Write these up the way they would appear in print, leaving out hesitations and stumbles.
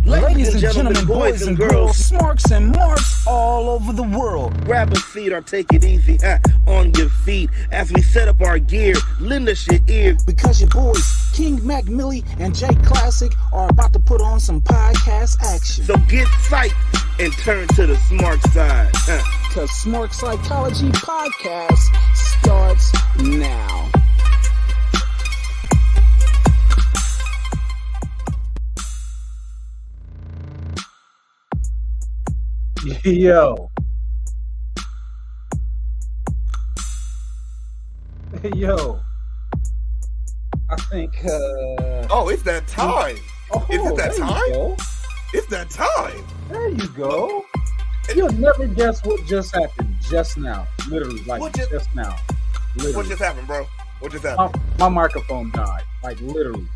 Ladies and gentlemen, boys and girls, smarks and marks all over the world. Grab a seat or take it easy on your feet as we set up our gear. Lend us your ear. Because your boys, King Mac Millie and Jay Classic, are about to put on some podcast action. So get psyched and turn to the smart side. Because Smark Psychology Podcast starts now. Yo. Yo. I think oh, it's that time. Oh, Is it that time? Go. It's that time. There you go. You'll never guess what just happened just now. Literally, like just now. Literally. What just happened, bro? What just happened? My microphone died. Like literally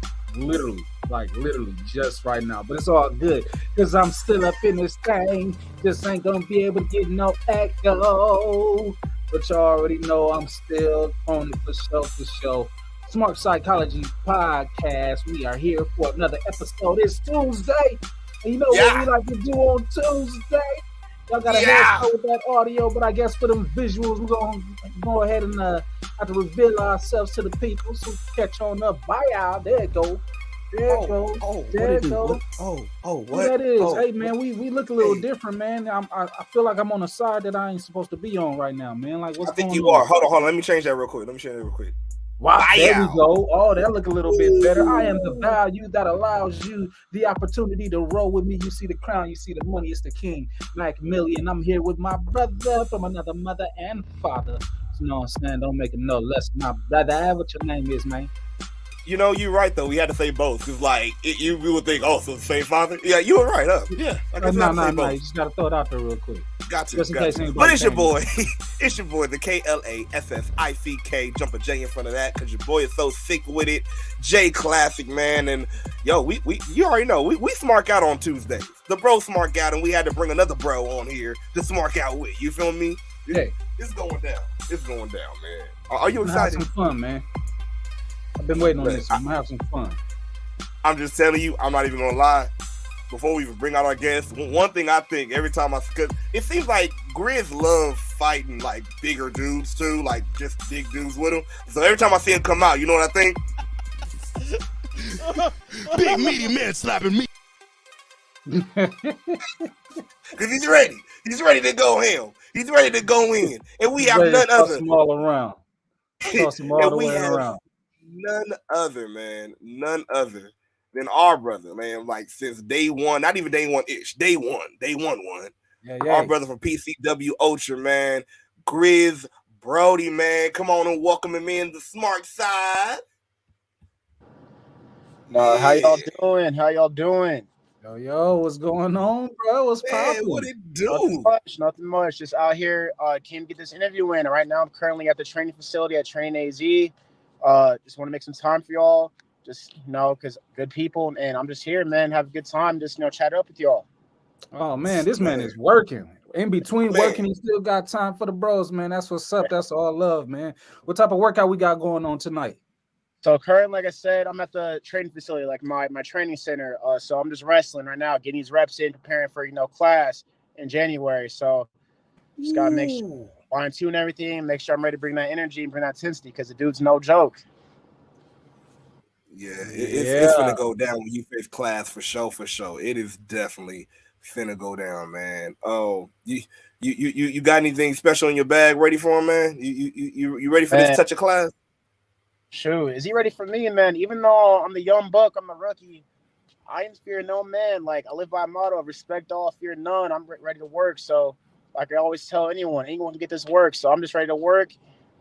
just right now. But it's all good because I'm still up in this thing. Just ain't gonna be able to get no echo. But you already know I'm still on it for show. Smart Psychology Podcast. We are here for another episode. It's Tuesday. And you know what we like to do on Tuesday? Y'all got a head start with that audio, but I guess for them visuals, we're going to go ahead and have to reveal ourselves to the people so we can catch on up. Bye, y'all. There it go. There it go. There it go. What that is. Hey, man, we look a little different, man. I feel like I'm on a side that I ain't supposed to be on right now, man. Like, what's I think going you on? are. Hold on. Let me change that real quick. Wow, there we go. Oh, that look a little bit better. I am the value that allows you the opportunity to roll with me. You see the crown, you see the money. It's the King Mac Millie, and I'm here with my brother from another mother and father. You know what I'm saying? Don't make it no less. My brother, what your name is, man? You know, you're right, though. We had to say both. Because, like, you would think, oh, so the same father? Yeah, you were right, huh? Yeah. No. You just got to throw it out there real quick. Got to. But it's your boy. It's your boy, the KLASSICK. Jump a J in front of that because your boy is so sick with it. J Classic, man. And, yo, you already know. We smark out on Tuesdays. The bro smark out, and we had to bring another bro on here to smark out with. You feel me? Hey. It's going down. It's going down, man. Are you excited? Have some fun, man. I've been waiting on this. I'm going to have some fun. I'm just telling you, I'm not even going to lie. Before we even bring out our guests, one thing I think every time because it seems like GRIZZ love fighting like bigger dudes too, like just big dudes with him. So every time I see him come out, you know what I think? Big meaty man slapping me. Because he's ready. He's ready to go ham. He's ready to go in. And we have none other. Toss them all around. Toss them all the way around. None other, man. None other than our brother, man. Like since day one, not even day one-ish. Day one. Yeah. Our brother from PCW Ultra, man. GRIZZ, BROADY, man. Come on and welcome him in the smart side. How y'all doing? Yo, what's going on, bro? What's poppin'? What it do? Nothing much. Just out here, came to get this interview in. Right now, I'm currently at the training facility at Train AZ. Just want to make some time for y'all. Just, because good people, and I'm just here, man. Have a good time. Just, chat up with y'all. Oh, man, this man is working. In between working, he still got time for the bros, man. That's what's up. That's all love, man. What type of workout we got going on tonight? So currently, like I said, I'm at the training facility, like my training center. So I'm just wrestling right now, getting these reps in, preparing for, class in January. So just got to make sure fine tune everything, make sure I'm ready to bring that energy and bring that intensity because the dude's no joke. Yeah, it's gonna go down when you face CLAS for sure. It is definitely finna go down, man. Oh, you got anything special in your bag ready for him, man? You ready for this touch of CLAS? Shoot, is he ready for me, man? Even though I'm the young buck, I'm a rookie. I ain't fear no man. Like I live by a motto of respect all, fear none. I'm ready to work. So, like I always tell anyone can get this work. So I'm just ready to work.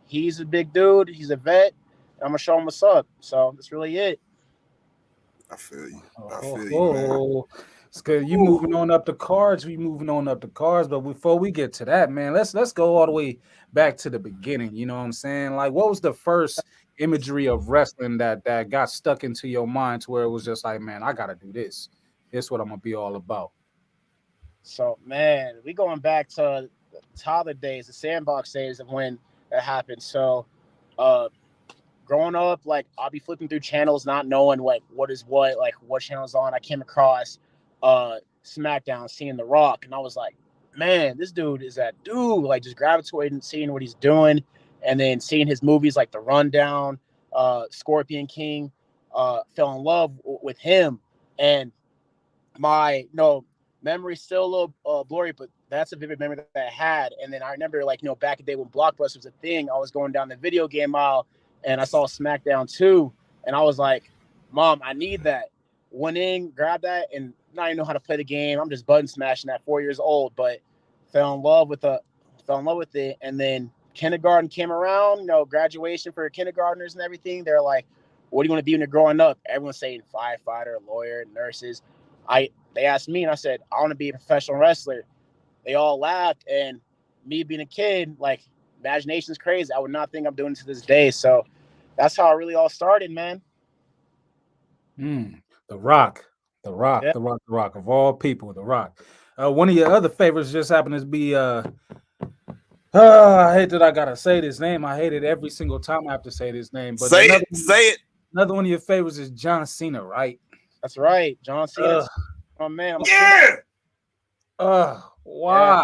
He's a big dude. He's a vet. I'm gonna show him what's up. So that's really it. I feel you. Man. It's good. You moving on up the cards. But before we get to that, man, let's go all the way back to the beginning. You know what I'm saying? Like, what was the first imagery of wrestling that got stuck into your mind to where it was just like, man, I gotta do this. This is what I'm gonna be all about. So, man, we going back to the toddler days, the sandbox days of when it happened. So, growing up, like I'll be flipping through channels, not knowing like what is what, like what channel's on. I came across SmackDown, seeing The Rock, and I was like, man, this dude is that dude. Like just gravitating, seeing what he's doing, and then seeing his movies like The Rundown, Scorpion King, fell in love with him, and my memory's still a little blurry, but that's a vivid memory that I had. And then I remember, like, back in the day when Blockbuster was a thing, I was going down the video game aisle and I saw SmackDown 2, and I was like, Mom, I need that. Went in, grabbed that, and now I know how to play the game. I'm just button smashing at 4 years old, but fell in love with it. And then kindergarten came around, graduation for kindergartners and everything. They're like, what do you want to be when you're growing up? Everyone's saying firefighter, lawyer, nurses. They asked me, and I said, I want to be a professional wrestler. They all laughed, and me being a kid, like, imagination's crazy. I would not think I'm doing it to this day. So that's how it really all started, man. The Rock. Of all people, The Rock. One of your other favorites just happened to be I hate that I gotta say this name. I hate it every single time I have to say this name. But say it. Another one of your favorites is John Cena, right? That's right, John Cena. Oh man, why? Yeah.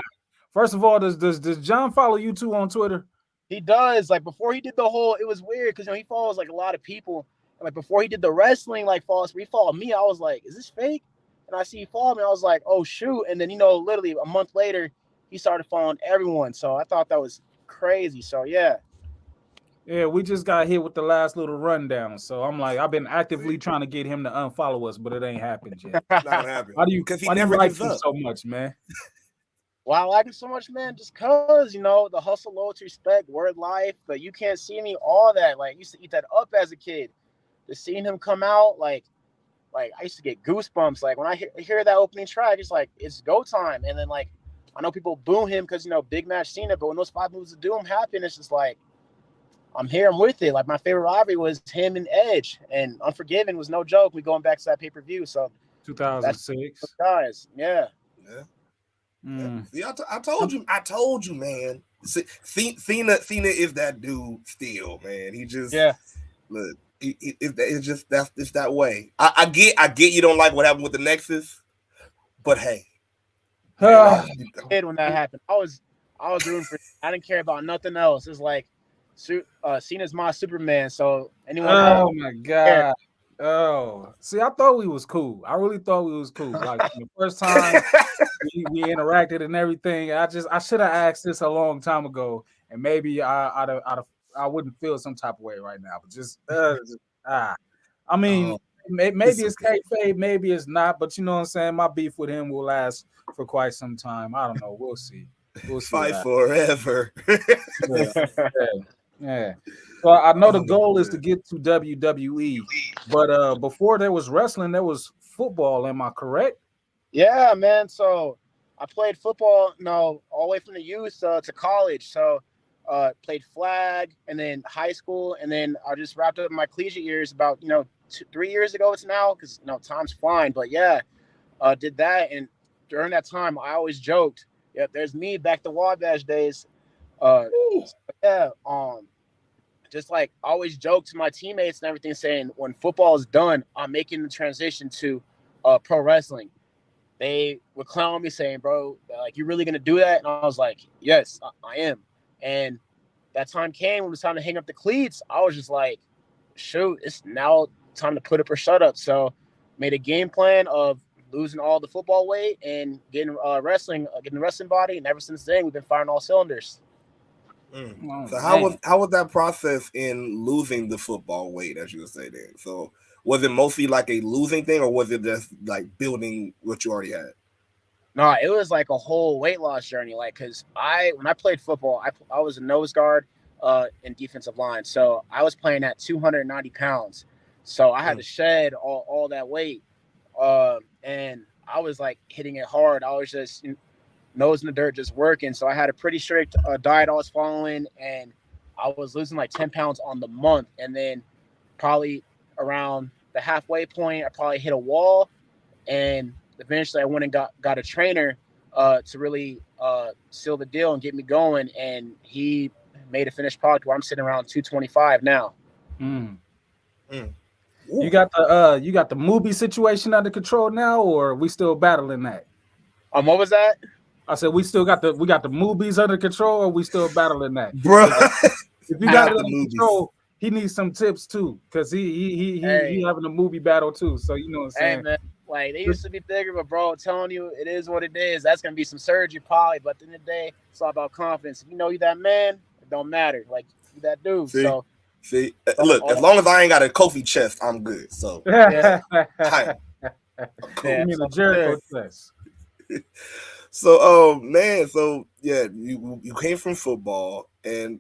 First of all, does John follow you too on Twitter? He does. Like before he did the whole, it was weird because he follows like a lot of people. And, like before he did the wrestling, like he followed me. I was like, is this fake? And I see he followed me. I was like, oh shoot! And then literally a month later, he started following everyone. So I thought that was crazy. So yeah. Yeah, we just got hit with the last little rundown. So I'm like, I've been actively trying to get him to unfollow us, but it ain't happened yet. Not happened. Why do you like him so much, man? Why I like him so much, man? Just cause, the hustle, loyalty, respect, word life, but you can't see me, all that. Like, I used to eat that up as a kid. Just seeing him come out, like I used to get goosebumps. Like when I hear that opening track, it's like it's go time. And then like I know people boo him because big match Cena, but when those 5 moves of doom happen, it's just like I'm here, I'm with it. Like my favorite rivalry was him and Edge, and Unforgiven was no joke. We going back to that pay-per-view. So 2006, guys, yeah. See, I told you, man. Cena is that dude still, man. He just look. It's just it's that way. I get you don't like what happened with the Nexus, but hey, when that happened, I was rooting for. I didn't care about nothing else. It's like Cena's my Superman. So anyone? Oh my god. Oh, see, I thought we was cool. I really thought we was cool. Like the first time we interacted and everything. I should have asked this a long time ago, and maybe I wouldn't feel some type of way right now. But just I mean, maybe it's kayfabe, maybe it's not. But you know what I'm saying. My beef with him will last for quite some time. I don't know. We'll see. Fight forever. Yeah. Well, I know the goal is to get to WWE, but before there was wrestling, there was football. Am I correct? Yeah, man. So I played football, all the way from the youth to college. So played flag, and then high school, and then I just wrapped up my collegiate years about 3 years ago. It's now because time's flying. But yeah, did that, and during that time, I always joked, "Yeah, there's me back to Wabash days." Just like I always joke to my teammates and everything, saying when football is done, I'm making the transition to pro wrestling. They would clown me saying, bro, like, you really going to do that? And I was like, yes, I am. And that time came when it was time to hang up the cleats. I was just like, shoot, it's now time to put up or shut up. So made a game plan of losing all the football weight and getting the wrestling body. And ever since then, we've been firing all cylinders. So how was that process in losing the football weight, as you would say then? So was it mostly like a losing thing, or was it just like building what you already had? No, it was like a whole weight loss journey. Like, cause when I played football, I was a nose guard in defensive line. So I was playing at 290 pounds. So I had to shed all that weight. And I was like hitting it hard. I was just nose in the dirt, just working. So I had a pretty strict diet I was following, and I was losing like 10 pounds on the month. And then probably around the halfway point, I probably hit a wall, and eventually I went and got a trainer to really seal the deal and get me going. And he made a finished product where I'm sitting around 225 now. You got the movie situation under control now, or are we still battling that? What was that? I said we got the movies under control, or we still battling that? Bro. If you got it the under movies. control, he needs some tips too, because he having a movie battle too. So you know what I'm saying? Hey man, like they used to be bigger, but bro, I'm telling you, it is what it is. That's gonna be some surgery probably, but at the end of the day, it's all about confidence. If you know you that man, it don't matter. Like you that dude. See, look, as long as I ain't got a Kofi chest, I'm good. So yeah. Cool. You mean a Jericho chest? So, man, so yeah, you came from football, and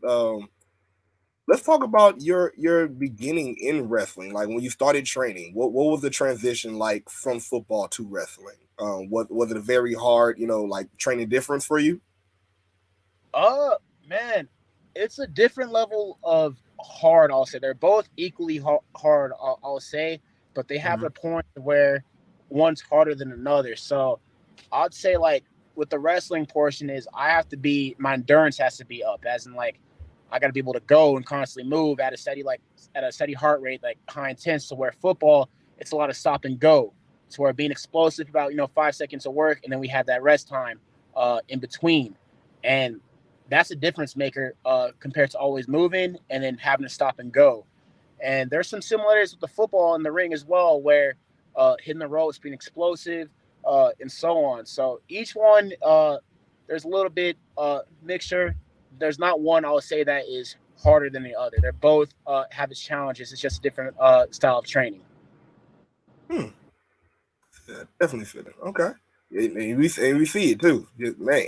let's talk about your beginning in wrestling. Like when you started training, what was the transition like from football to wrestling? Was it a very hard, like training difference for you? Man, it's a different level of hard. I'll say they're both equally hard. I'll say, but they have a point where one's harder than another. So I'd say like with the wrestling portion is my endurance has to be up, as in like I got to be able to go and constantly move at a steady heart rate, like high intense. So where football, it's a lot of stop and go. So we're being explosive about 5 seconds of work, and then we have that rest time in between, and that's a difference maker compared to always moving and then having to stop and go. And there's some similarities with the football in the ring as well, where hitting the ropes, being explosive, and so on. So each one, there's a little bit mixture. There's not one I would say that is harder than the other. They're both have its challenges. It's just a different style of training. Yeah, definitely fitting. Okay. And we see it too. Just, man,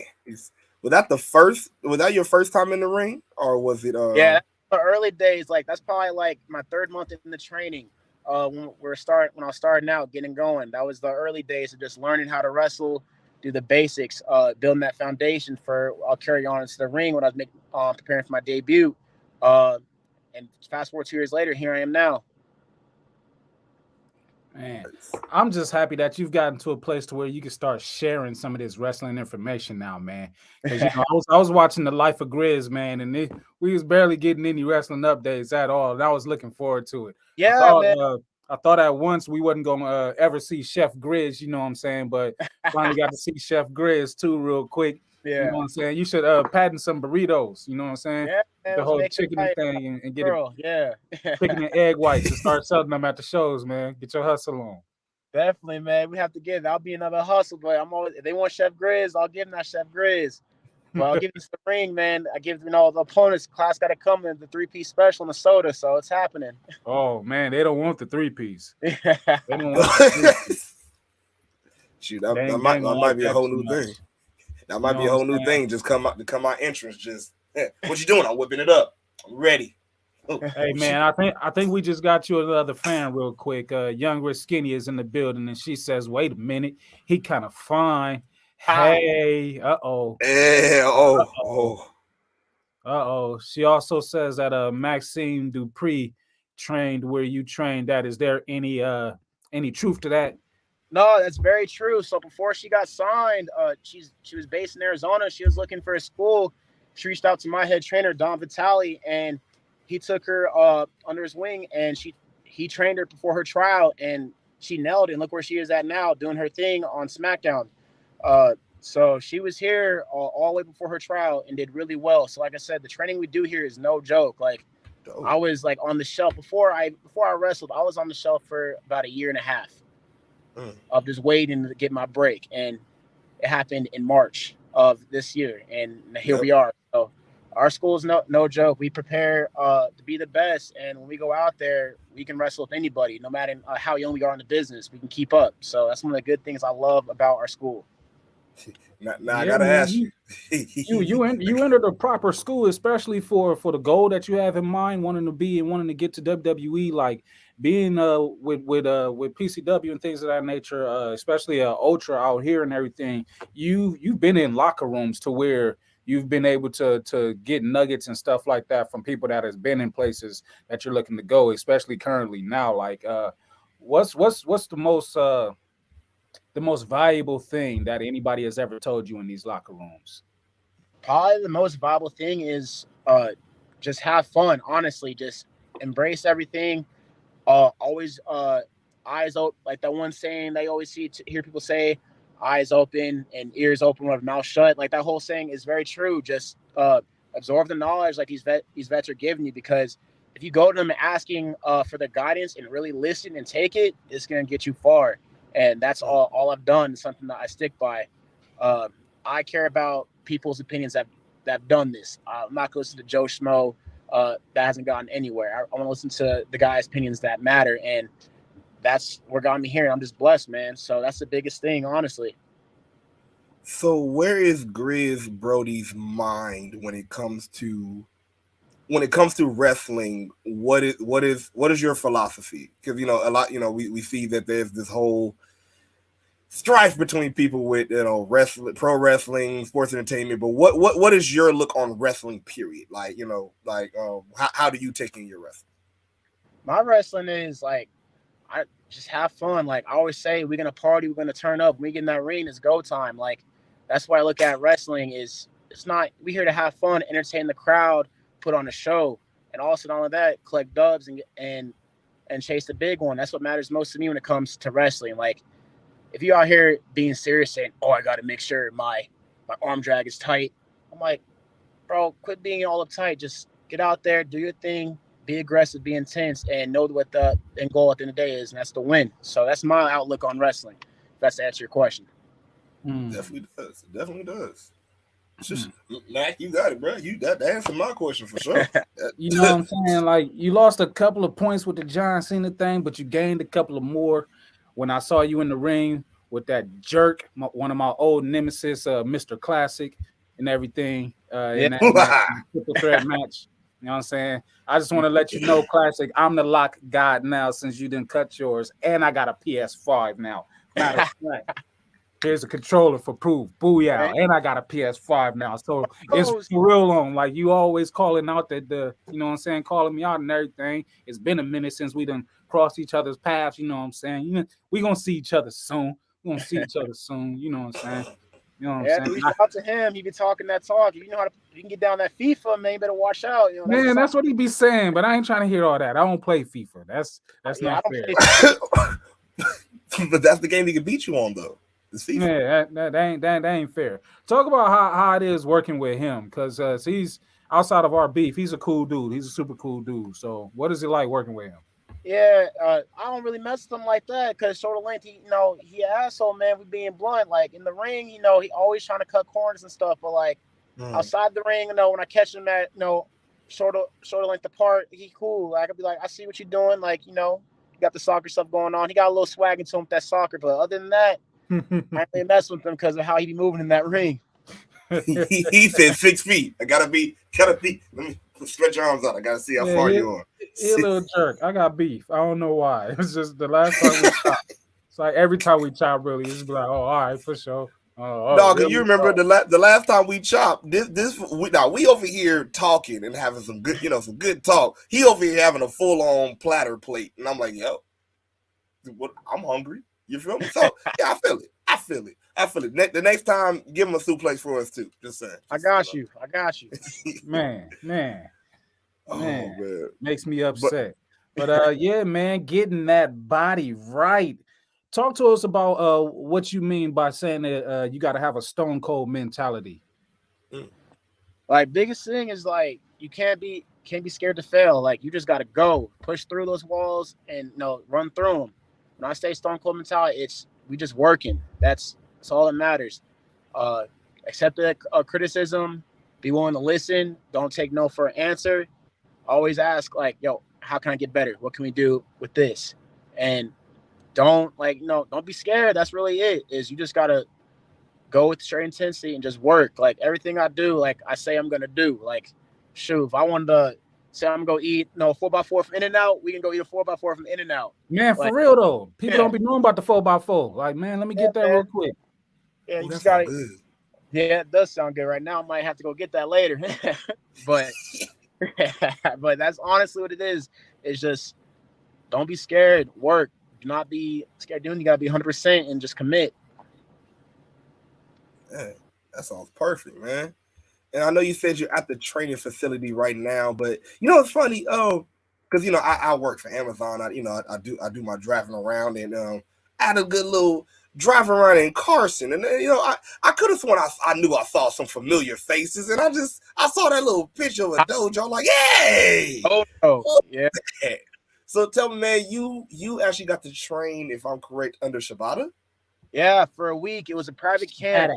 was that your first time in the ring, or was it? Yeah, the early days, like that's probably like my third month in the training. When I was starting out, getting going, that was the early days of just learning how to wrestle, do the basics, building that foundation for I'll carry on into the ring when I was preparing for my debut. And fast forward 2 years later, here I am now. Man, I'm just happy that you've gotten to a place to where you can start sharing some of this wrestling information now, man. Because I was watching the Life of GRIZZ, man, and we was barely getting any wrestling updates at all, and I was looking forward to it. Yeah, man. I thought at once we wasn't gonna ever see Chef GRIZZ, you know what I'm saying? But finally got to see Chef GRIZZ too, real quick. Yeah. You know what I'm saying? You should patent some burritos, you know what I'm saying? Yeah, man, the whole chicken thing and get it. Yeah. Chicken and egg whites and start selling them at the shows, man. Get your hustle on. Definitely, man. We have to get it. That'll be another hustle, but if they want Chef GRIZZ, I'll give them that Chef GRIZZ. But I'll give them the ring, man. I give the opponents class got to come in the 3-piece special and the soda, so it's happening. Oh man, they don't want the 3-piece. They don't want the 3-piece. Shoot, that might be a whole new thing. That might be a whole new thing. Just come out entrance. Just what you doing? I'm whipping it up. I'm ready. Hey man, I think we just got you another fan real quick. Younger Skinny is in the building, and she says, "Wait a minute, he kind of fine." Hey, uh-oh. She also says that Maxime Dupree trained where you trained at. Is there any truth to that? No, that's very true. So before she got signed, she was based in Arizona. She was looking for a school. She reached out to my head trainer, Don Vitale, and he took her under his wing, and he trained her before her trial, and she nailed it. And look where she is at now, doing her thing on SmackDown. So she was here all the way before her trial and did really well. So like I said, the training we do here is no joke. Like I was like on the shelf before I wrestled. I was on the shelf for about 1.5 years of just waiting to get my break, and it happened in March of this year, and here we are. So our school is no joke. We prepare to be the best, and when we go out there, we can wrestle with anybody, no matter how young we are in the business. We can keep up. So that's one of the good things I love about our school. Now I gotta ask you. you entered a proper school, especially for the goal that you have in mind, wanting to get to WWE, like being with PCW and things of that nature, especially Ultra out here and everything. You've been in locker rooms to where you've been able to get nuggets and stuff like that from people that has been in places that you're looking to go, especially currently now. Like what's the most valuable thing that anybody has ever told you in these locker rooms? Probably the most valuable thing is just have fun. Honestly, just embrace everything. Always eyes open, like that one saying they always hear people say, eyes open and ears open with mouth shut. Like that whole saying is very true. Just absorb the knowledge like these vets are giving you, because if you go to them asking for the guidance and really listen and take it, it's gonna get you far. And that's all I've done. Something that I stick by. I care about people's opinions that have done this. I'm not gonna listen to Joe Schmo that hasn't gotten anywhere. I want to listen to the guys' opinions that matter, and that's what got me here. I'm just blessed, man. So that's the biggest thing, honestly. So where is GRIZZ Brody's mind when it comes to wrestling? What is your philosophy? Because a lot, we see that there's this whole strife between people with wrestling, pro wrestling, sports entertainment. But what is your look on wrestling? Period. Like how do you take in your wrestling? My wrestling is like, I just have fun. Like I always say, we're gonna party, we're gonna turn up. When we get in that ring, it's go time. Like that's why I look at wrestling. Is it's not we here to have fun, entertain the crowd, put on a show, and also not only that, collect dubs and chase the big one. That's what matters most to me when it comes to wrestling. Like if you out here being serious, saying, "Oh, I got to make sure my arm drag is tight," I'm like, bro, quit being all uptight. Just get out there, do your thing, be aggressive, be intense, and know what the end goal at the end of the day is, and that's the win. So that's my outlook on wrestling. If that's to answer your question. Definitely does. It definitely does. Just, Mac, you got it, bro. You got to answer my question for sure. You know what I'm saying? Like you lost a couple of points with the John Cena thing, but you gained a couple of more when I saw you in the ring with that jerk, one of my old nemesis, Mr. Classic, and everything in that triple threat match. You know what I'm saying? I just want to let you know, Classic, I'm the lock god now since you didn't cut yours, and I got a PS5 now. Matter of fact, here's a controller for proof. Booyah. Right. And I got a PS5 now. So it's for real on. Like you always calling out that you know what I'm saying, calling me out and everything. It's been a minute since we done crossed each other's paths, you know what I'm saying? We gonna see each other soon. We're gonna see each other soon, you know what I'm saying? You know what I'm saying? Reach out to him. He be talking that talk. You know how you can get down that FIFA, man. You better watch out. You know, that's what he be saying, but I ain't trying to hear all that. I don't play FIFA. That's not fair. But that's the game he can beat you on, though. Yeah, that ain't fair. Talk about how it is working with him, because he's outside of our beef. He's a cool dude. He's a super cool dude. So what is it like working with him? Yeah, I don't really mess with him like that because shoulder length, he an asshole, man. We being blunt. Like in the ring, he always trying to cut corners and stuff. But like outside the ring, when I catch him at shoulder length apart, he cool. Like I'll be like, I see what you're doing. Like you got the soccer stuff going on. He got a little swag into him with that soccer, but other than that, I ain't really mess with him because of how he be moving in that ring. He said 6 feet. I gotta be. Let me stretch your arms out. I gotta see how far you are. He a little jerk. I got beef. I don't know why. It's just the last time we chopped. It's like every time we chop, really, it's like, oh, all right, for sure. No, because you remember the last time we chopped. We over here talking and having some good talk. He over here having a full on platter plate, and I'm like, yo, I'm hungry. You feel me? So yeah, I feel it. The next time, give him a suplex for us too. Just saying. I got you. Man. Oh, man. Makes me upset. But yeah, man, getting that body right. Talk to us about what you mean by saying that you got to have a stone cold mentality. Like biggest thing is like you can't be scared to fail. Like you just got to go push through those walls and run through them. When I say stone cold mentality, we just working. That's all that matters. Accept the criticism. Be willing to listen. Don't take no for an answer. Always ask like, yo, how can I get better? What can we do with this? And don't be scared. That's really it. Is you just gotta go with straight intensity and just work. Like everything I do, like I say I'm gonna do. Like, shoot, if I wanted to say I'm gonna eat 4x4 from In-N-Out, we can go eat a 4x4 from In-N-Out. Man, for real though, people don't be knowing about the 4x4. Like, man, let me get that real quick. Yeah, you just gotta. Yeah, it does sound good right now. I might have to go get that later, but that's honestly what it is. It's just don't be scared. Work. Do not be scared doing. You gotta be 100% and just commit. Yeah, that sounds perfect, man. And I know you said you're at the training facility right now, but it's funny. Because because I work for Amazon. I do my driving around, and I had a good little drive around in Carson, and I could have sworn I knew I saw some familiar faces, and I saw that little picture of a dojo. I'm like, hey, Yeah. So tell me, man, you actually got to train, if I'm correct, under Shibata? Yeah, for a week. It was a private camp.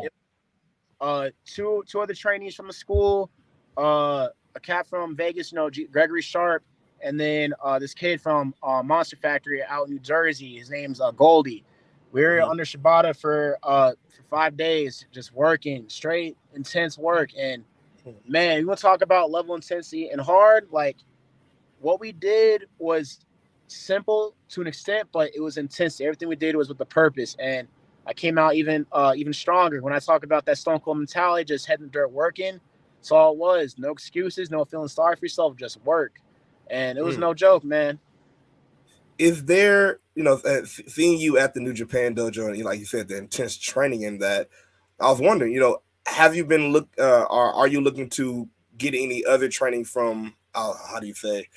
Two other trainees from the school, a cat from Vegas, Gregory Sharp, and then this kid from Monster Factory out in New Jersey. His name's Goldie. We were under Shibata for 5 days, just working, straight, intense work. And man, you want to talk about level intensity and hard? Like, what we did was simple to an extent, but it was intense. Everything we did was with a purpose, and I came out even stronger. When I talk about that stone cold mentality, just head in the dirt working, that's all it was. No excuses, no feeling sorry for yourself, just work. And it was no joke, man. Is there, seeing you at the New Japan dojo, and like you said, the intense training in that, I was wondering, have you been are you looking to get any other training from, how do you say,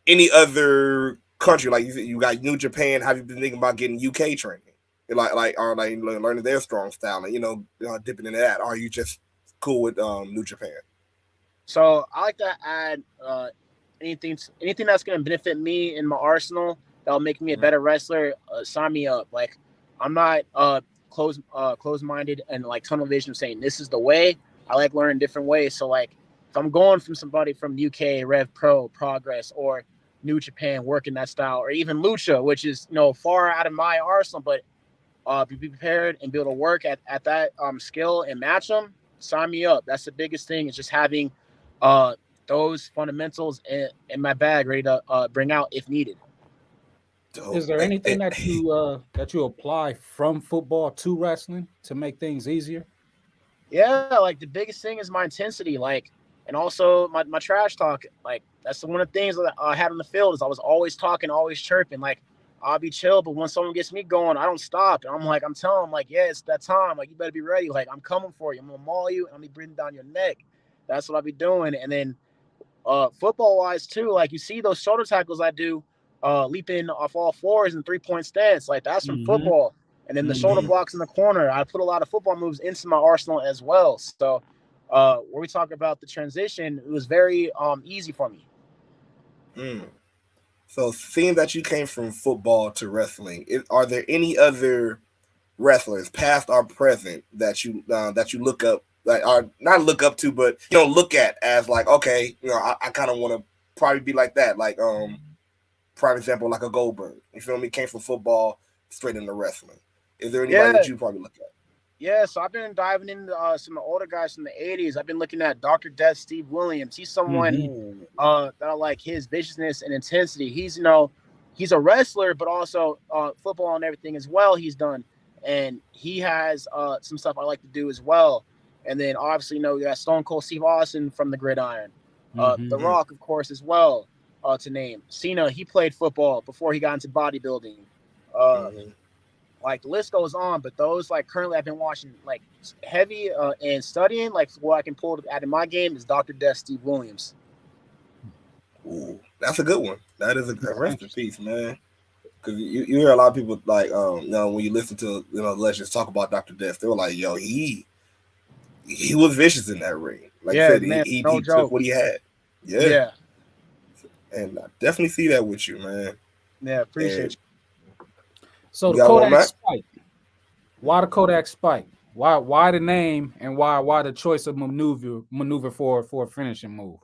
any other country? Like you got New Japan. Have you been thinking about getting UK training? Like are they learning their strong style and dipping into that? Or are you just cool with New Japan? So I like to add anything that's going to benefit me in my arsenal that'll make me a better wrestler. Sign me up. Like, I'm not closed-minded and like tunnel vision saying this is the way. I like learning different ways. So like, if I'm going from somebody from UK, Rev Pro, Progress, or New Japan working that style, or even Lucha, which is far out of my arsenal, but be prepared and be able to work at that skill and match them, sign me up. That's the biggest thing, is just having those fundamentals in my bag ready to bring out if needed. Is there anything that you apply from football to wrestling to make things easier? Yeah, like the biggest thing is my intensity, like, and also my trash talk. Like, that's one of the things that I had on the field, is I was always talking, always chirping. Like, I'll be chill, but when someone gets me going, I don't stop. And I'm telling them, like, yeah, it's that time. Like, you better be ready. Like, I'm coming for you. I'm gonna maul you, and I'm gonna be breathing down your neck. That's what I'll be doing. And then football wise too, like, you see those shoulder tackles I do, leaping off all fours and 3-point stance, like that's from football. And then the shoulder blocks in the corner, I put a lot of football moves into my arsenal as well. So where we talk about the transition, it was very easy for me. So seeing that you came from football to wrestling, are there any other wrestlers, past or present, that you look up, like, or not look up to, but look at as like, okay, I kind of want to probably be like that, like prime example, like a Goldberg, you feel me, came from football straight into wrestling. Is there anybody that you probably look at? Yeah, so I've been diving into some of the older guys from the 80s. I've been looking at Dr. Death, Steve Williams. He's someone that I like his viciousness and intensity. He's he's a wrestler, but also football and everything as well he's done. And he has some stuff I like to do as well. And then obviously, you got Stone Cold Steve Austin from the Gridiron. The Rock, of course, as well, to name. Cena, he played football before he got into bodybuilding. Like, the list goes on, but those, like, currently I've been watching, like, heavy and studying, like, what I can pull out of my game is Dr. Death, Steve Williams. Ooh, that's a good one. That is a good rest in peace, man. Because you hear a lot of people, like, when you listen to, legends talk about Dr. Death, they were like, yo, he was vicious in that ring. Like you said, man, he no took what he had. Yeah. And I definitely see that with you, man. Yeah, appreciate you. So the Kodak Spike. Why the Kodak Spike? Why the name, and why the choice of maneuver for a finishing move?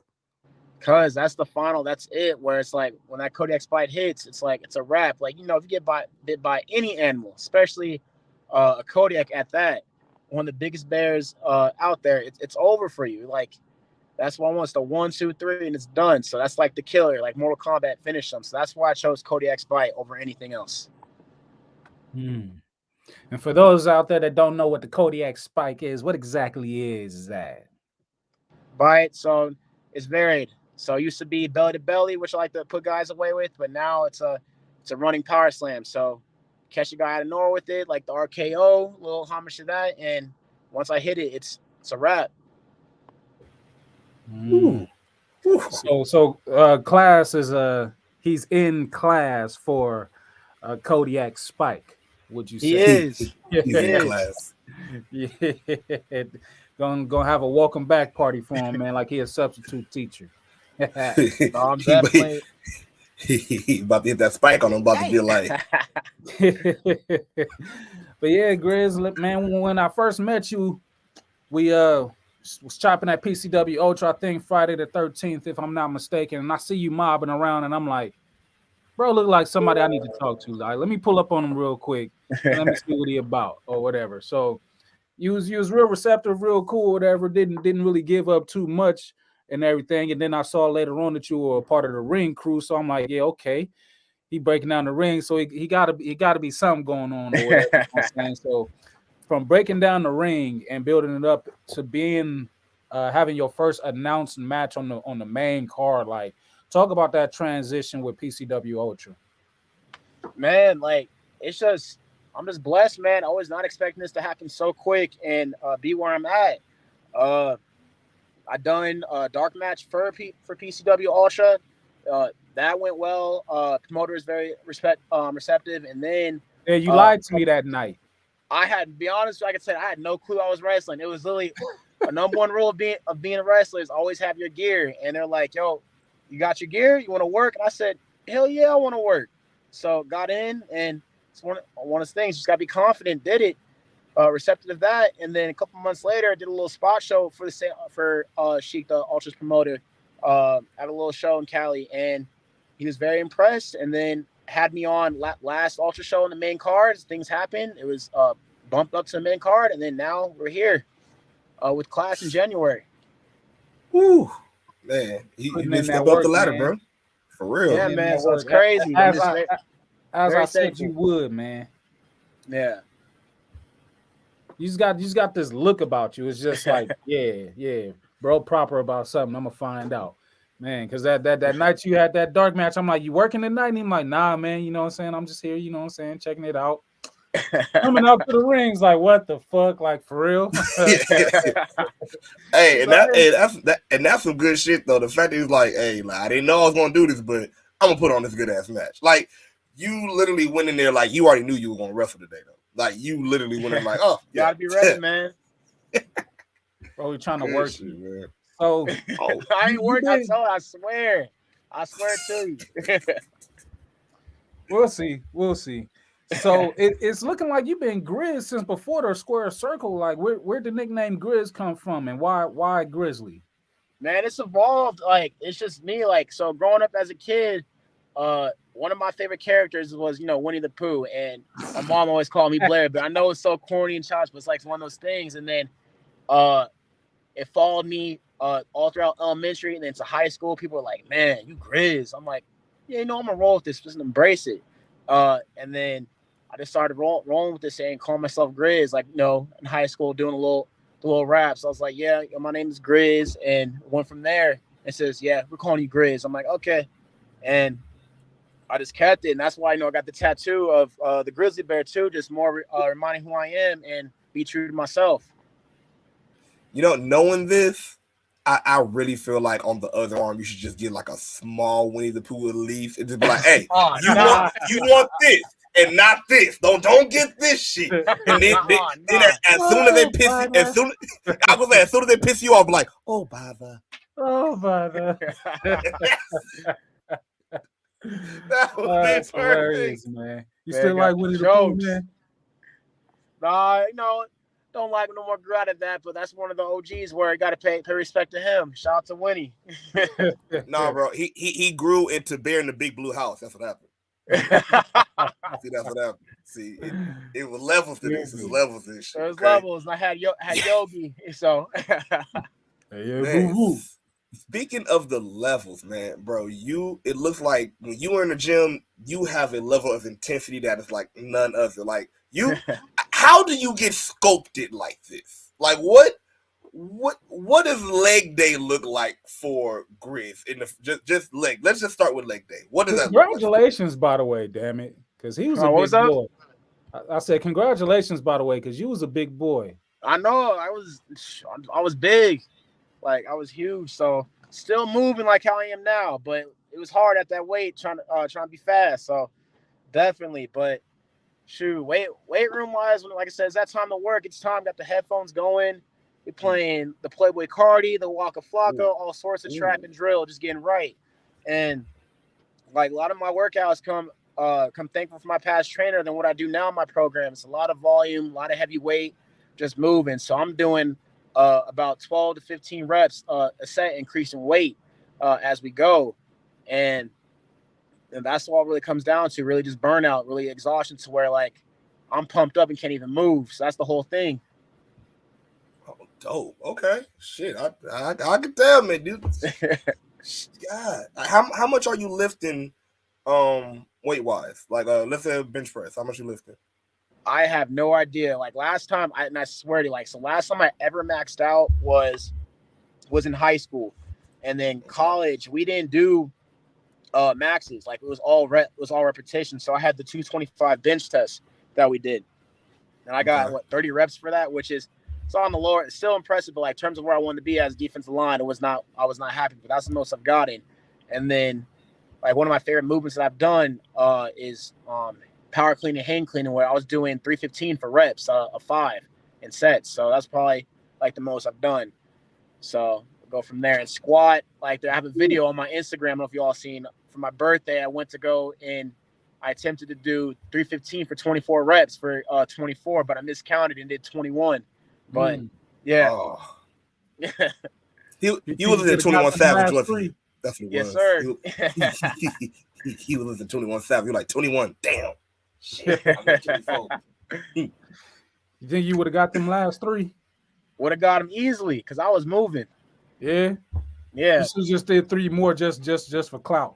Because that's the final, that's it, where it's like when that Kodak Spike hits, it's like it's a wrap. Like, if you get bit by any animal, especially a Kodiak at that, one of the biggest bears out there, it's over for you. Like, that's why it's the 1, 2, 3, and it's done. So that's like the killer, like Mortal Kombat finished them. So that's why I chose Kodiak Spike over anything else. And for those out there that don't know what the Kodiak Spike is, what exactly is that? Bite. So it's varied. So it used to be belly to belly, which I like to put guys away with, but now it's a running power slam. So catch a guy out of nowhere with it, like the RKO, little homage to that, and once I hit it, it's a wrap. So CLAS is he's in class for Kodiak Spike. Would you say? He is. He's He in is. class. Yeah. Gonna have a welcome back party for him, man. Like he a substitute teacher. No, I'm definitely. He about to hit that spike on him. About to be like, But yeah, Grizz, man. When I first met you, we was chopping at PCW Ultra, I think Friday the 13th, if I'm not mistaken. And I see you mobbing around, and I'm like, bro, look like somebody I need to talk to. Like, let me pull up on him real quick and let me see what he about or whatever. So you was real receptive, real cool, whatever. Didn't really give up too much and everything. And then I saw later on that you were a part of the ring crew. So I'm like, yeah, okay. He breaking down the ring, so he gotta be something going on or whatever. You know what I'm saying? So from breaking down the ring and building it up to being having your first announced match on the main card, like talk about that transition with PCW Ultra. Man, like it's just I'm just blessed, man. I was not expecting this to happen so quick and be where I'm at. I done a dark match for PCW Ultra. That went well. Promoter is very receptive, and then you lied to me that night. I had to be honest. Like I said, I had no clue I was wrestling. It was literally a number one rule of being a wrestler is always have your gear. And they're like, "Yo, you got your gear? You want to work?" And I said, "Hell yeah, I want to work." So got in, and it's one of those things. Just got to be confident. Did it. Receptive of that, and then a couple months later, I did a little spot show for Sheik, the Ultra's promoter. Had a little show in Cali, and he was very impressed. And then had me on last Ultra show in the main card. Things happened. It was bumped up to the main card, and then now we're here with CLAS in January. Woo, man, you didn't step up the ladder, man. Bro. For real. Yeah, man. So it's crazy. As I said, you would, man. Yeah. You just got this look about you. It's just like, yeah, bro, proper about something. I'm gonna find out, man. Because that night you had that dark match, I'm like, you working tonight? And he's like, nah, man. You know what I'm saying? I'm just here. You know what I'm saying? Checking it out. Coming up to the rings, like, what the fuck? Like, for real? Hey, and that's some good shit though. The fact that he's like, hey, like, I didn't know I was gonna do this, but I'm gonna put on this good ass match. Like, you literally went in there like you already knew you were gonna wrestle today though. Like you literally went in like, oh, yeah. Gotta be ready, man. Bro, we're trying to work shit, you, man. So I ain't working. I swear to you. We'll see. So it's looking like you've been GRIZZ since before the square circle. Like, where'd the nickname GRIZZ come from, and why Grizzly? Man, it's evolved. Like, it's just me. Like, so growing up as a kid, one of my favorite characters was, Winnie the Pooh, and my mom always called me Blair. But I know it's so corny and childish, but it's like one of those things. And then, it followed me all throughout elementary, and then to high school. People were like, "Man, you GRIZZ." I'm like, "Yeah, I'm gonna roll with this. Just embrace it." And then I just started rolling with this and calling myself GRIZZ. Like, in high school, doing the little raps. I was like, "Yeah, my name is GRIZZ," and went from there. It says, "Yeah, we're calling you GRIZZ." I'm like, "Okay," and I just kept it, and that's why I got the tattoo of the grizzly bear too, just more reminding who I am and be true to myself. Knowing this, I really feel like on the other arm you should just get like a small Winnie the Pooh at least, and just be like, "Hey, you want this and not this. Don't get this shit." And then as soon as they piss you off, like, "Oh, bother." That's hilarious, man. You still like Winnie the Pooh, man? Nah, don't like no more grew out of that, but that's one of the OGs where you got to pay respect to him. Shout out to Winnie. Nah, bro, he grew into Bear in the Big Blue House. That's what happened. See, that's what happened. See, it was levels to this. It was levels to this shit. There was levels, and I had Yogi, so. Man, speaking of the levels, man, bro, it looks like when you were in the gym, you have a level of intensity that is like none other. Like how do you get sculpted like this? Like what does leg day look like for GRIZZ in the just leg? Let's just start with leg day. What does that look like? Congratulations, by the way, damn it, because he was a big boy. I said congratulations, by the way, because you was a big boy. I know, I was big. Like, I was huge, so still moving like how I am now, but it was hard at that weight trying to be fast. So definitely, but shoot, weight room wise, when like I said, it's that time to work. It's time, got the headphones going. We're playing the Playboy Cardi, the Waka Flocka, all sorts of trap and drill, just getting right. And like a lot of my workouts come thankful for my past trainer than what I do now in my program. It's a lot of volume, a lot of heavy weight, just moving. So I'm doing about 12 to 15 reps a set, increasing weight as we go. And that's all it really comes down to, really just burnout, really exhaustion, to where like I'm pumped up and can't even move. So that's the whole thing. Oh, dope. Okay. Shit. I can tell, man, dude. God. How much are you lifting weight wise? Like let's say bench press. How much you lifting? I have no idea. Like last time, I swear to you, like, so last time I ever maxed out was in high school. And then college, we didn't do maxes. Like it was all repetition. So I had the 225 bench test that we did. And I got 30 reps for that, which is, it's on the lower. It's still impressive, but like in terms of where I wanted to be as defensive line, I was not happy, but that's the most I've gotten. And then like one of my favorite movements that I've done is power cleaning, hand cleaning, where I was doing 315 for reps, a 5 in sets. So that's probably like the most I've done. So we'll go from there. And squat, like I have a video on my Instagram. I don't know if you all seen. For my birthday, I went to go and I attempted to do 315 for 24 reps for 24, but I miscounted and did 21. But yeah. Oh. he was at 21 Savage, wasn't he? That's what it was. Yes, sir. He was at 21 Savage. You're like 21. Damn. Shit. You think you would have got them last 3? Would have got them easily because I was moving. Yeah. Yeah. You just did 3 more just for clout.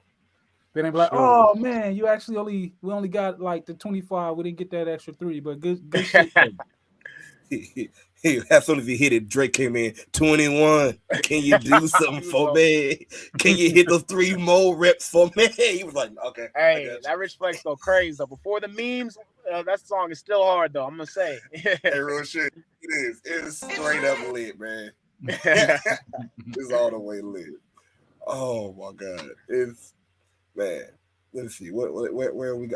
Then they be like, oh man, we only got like the 25. We didn't get that extra 3, but good shit. As soon as he hit it, Drake came in. 21. Can you do something for me? Can you hit those 3 more reps for me? He was like, okay. Hey, that Rich Flex go crazy though. Before the memes, that song is still hard though. I'm gonna say. Hey, real shit. It is. It's straight up lit, man. It's all the way lit. Oh my god. It's, man. Let's see. Where we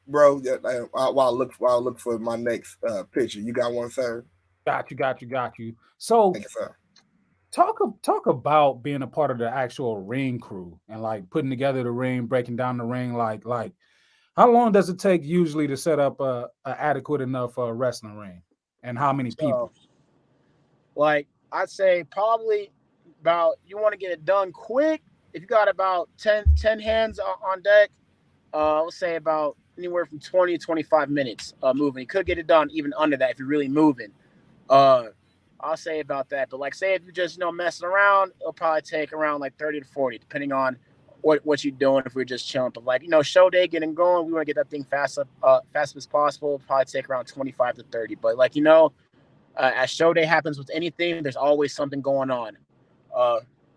bro? While I look for my next picture, you got one, sir? Got you. So, thank you, sir. Talk about being a part of the actual ring crew and like putting together the ring, breaking down the ring. Like how long does it take usually to set up a adequate enough wrestling ring, and how many people? Like I'd say probably about, you want to get it done quick. If you got about 10 hands on deck, let's say about anywhere from 20 to 25 minutes moving. You could get it done even under that if you're really moving. I'll say about that. But like, say if you're just messing around, it'll probably take around like 30 to 40, depending on what you're doing. If we're just chilling, but like show day getting going, we want to get that thing fast as possible. It'll probably take around 25 to 30. But like as show day happens with anything, there's always something going on.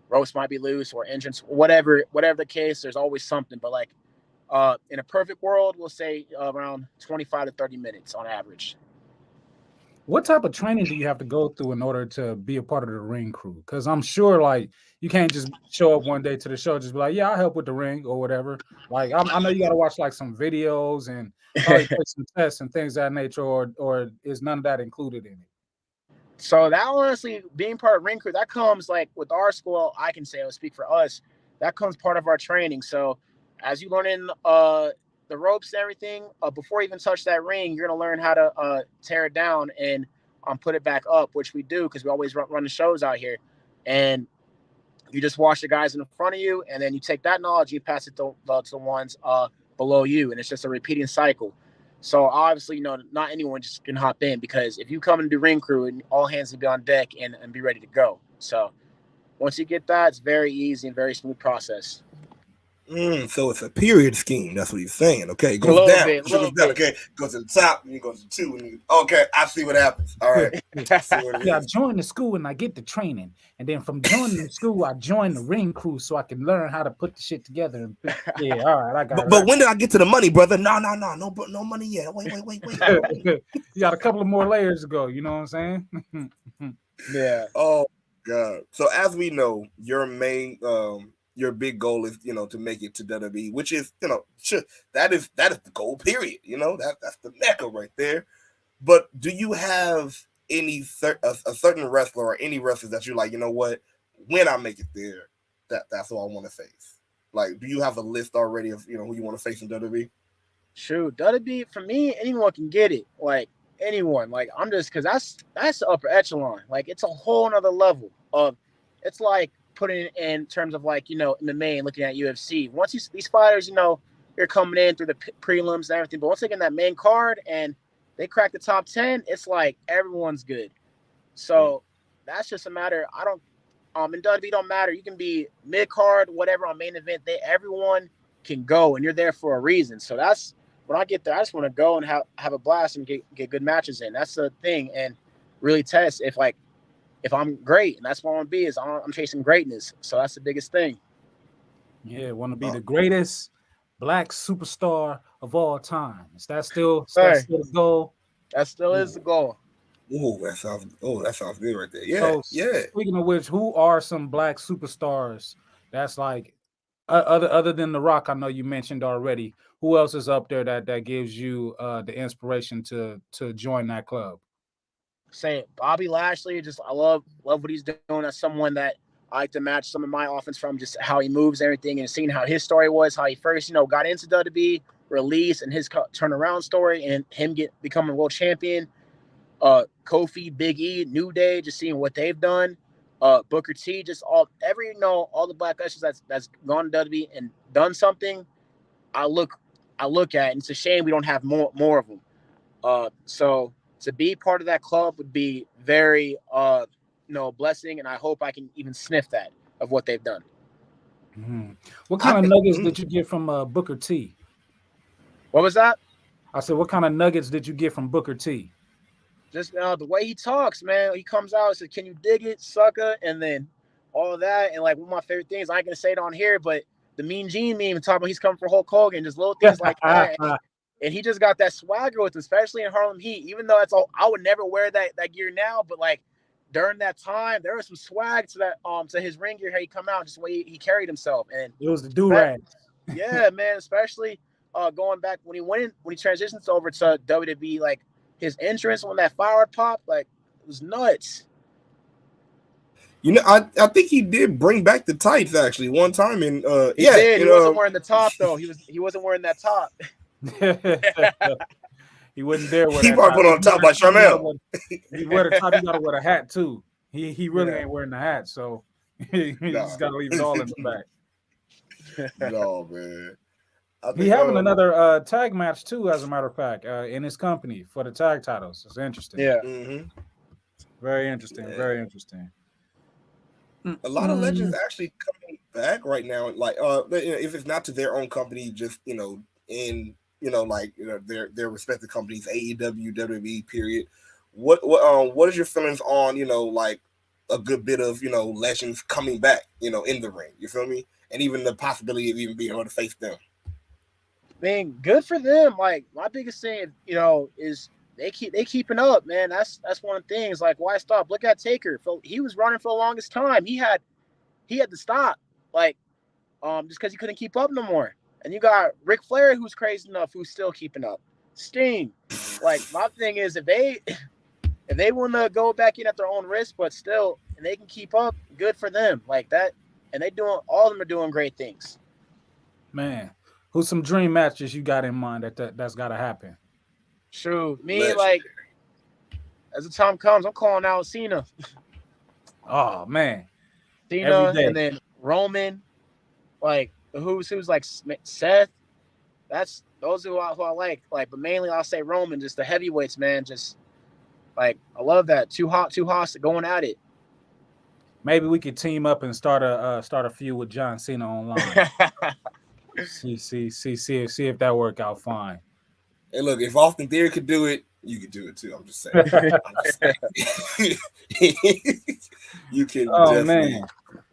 Ropes might be loose or entrance, whatever the case. There's always something. But like in a perfect world, we'll say around 25 to 30 minutes on average. What type of training do you have to go through in order to be a part of the ring crew? Because I'm sure like you can't just show up one day to the show, just be like, yeah, I'll help with the ring or whatever. Like I know you got to watch like some videos and probably take some tests and things of that nature, or is none of that included in it? So that, honestly, being part of ring crew, that comes like with our school. I can say, I'll speak for us. That comes part of our training. So as you learn in the ropes and everything, before you even touch that ring, you're gonna learn how to tear it down and put it back up, which we do because we always run the shows out here. And you just watch the guys in front of you, and then you take that knowledge, you pass it to the ones below you, and it's just a repeating cycle. So obviously, not anyone just can hop in, because if you come and do ring crew, and all hands will be on deck and be ready to go. So once you get that, it's very easy and very smooth process. So it's a period scheme. That's what he's saying. Okay, goes down. Okay, goes to the top, and you go to 2. And okay, I see what happens. All right. I join the school and I get the training, and then from joining the school, I join the ring crew so I can learn how to put the shit together. Yeah, all right, I got it. But when did I get to the money, brother? No money yet. Wait. You got a couple of more layers to go. You know what I'm saying? Yeah. Oh, God. So as we know, your main your big goal is, to make it to WWE, which is, that is the goal, period. That's the mecca right there. But do you have any a certain wrestler or any wrestlers that you're like, you know what, when I make it there, that's all I want to face? Like, do you have a list already of who you want to face in WWE? Shoot, WWE for me, anyone can get it. Like anyone. Like I'm just because that's the upper echelon. Like it's a whole nother level of. It's like putting it in terms of like in the main looking at UFC. Once these fighters, they're coming in through the prelims and everything, but once they get in that main card and they crack the top 10, it's like everyone's good. So that's just a matter. I don't. In WWE don't matter. You can be mid card, whatever on main event. Everyone can go, and you're there for a reason. So that's when I get there. I just want to go and have a blast and get good matches in. That's the thing, and really test if I'm great, and that's what I want to be. Is I'm chasing greatness. So that's the biggest thing. Yeah, want to be the greatest Black superstar of all time. Is that still the goal? That still is the goal. Oh, that sounds good right there. Yeah, yeah. Speaking of which, who are some Black superstars that's like other than The Rock? I know you mentioned already. Who else is up there that gives you the inspiration to join that club? Say Bobby Lashley. Just I love what he's doing. As someone that I like to match some of my offense from, just how he moves, everything, and seeing how his story was, how he first got into WWE, release, and his turnaround story, and him becoming world champion. Kofi, Big E, New Day, just seeing what they've done. Booker T, just all the Black ushers that's gone to WWE and done something. I look at, and it's a shame we don't have more of them. So to be part of that club would be very blessing, and I hope I can even sniff that of what they've done. Mm-hmm. What kind of nuggets did you get from Booker T? What was that? I said, what kind of nuggets did you get from Booker T? Just the way he talks, man. He comes out and says, "Can you dig it, sucker?" And then all of that. And like one of my favorite things, I ain't gonna say it on here, but the Mean Gene meme talking about he's coming for Hulk Hogan, just little things like that. And he just got that swagger with him, especially in Harlem Heat. Even though that's all, I would never wear that gear now, but like during that time, there was some swag to that to his ring gear. How he come out, just the way he carried himself, and it was the do-rag. Yeah, man. Especially going back when he transitions over to WWE, like. His entrance when that fire popped, like it was nuts. I think he did bring back the tights actually one time, and he did. He wasn't wearing the top though. He wasn't wearing that top. He wasn't there. He probably put on top by Charmel. He wear the top. You gotta wear the hat too. He really ain't wearing the hat, so he just gotta leave it all in the back. No, man. He having another tag match too, as a matter of fact, in his company for the tag titles. It's interesting. Yeah. Mm-hmm. Very interesting. Yeah. Very interesting. A lot of legends actually coming back right now. Like, if it's not to their own company, just in their respective companies, AEW, WWE, period. What is your feelings on like a good bit of legends coming back in the ring? You feel me? And even the possibility of even being able to face them. Man, good for them. Like my biggest thing, is they keeping up, man. That's one of the things. Like, why stop? Look at Taker. He was running for the longest time. He had to stop, like, just because he couldn't keep up no more. And you got Ric Flair, who's crazy enough, who's still keeping up. Sting. Like, my thing is, if they want to go back in at their own risk, but still, and they can keep up, good for them. Like that, and all of them are doing great things. Man. Who's some dream matches you got in mind that's got to happen? Shoot, me, like, as the time comes, I'm calling out Cena. Oh, man. Cena, and then Roman, like, who's like Seth. Those who I like. Like, but mainly I'll say Roman, just the heavyweights, man. Just, like, I love that. Two hot going at it. Maybe we could team up and start a feud with John Cena online. See if that work out fine. Hey, look, if Austin Theory could do it, you could do it too. I'm just saying. You can. Oh man!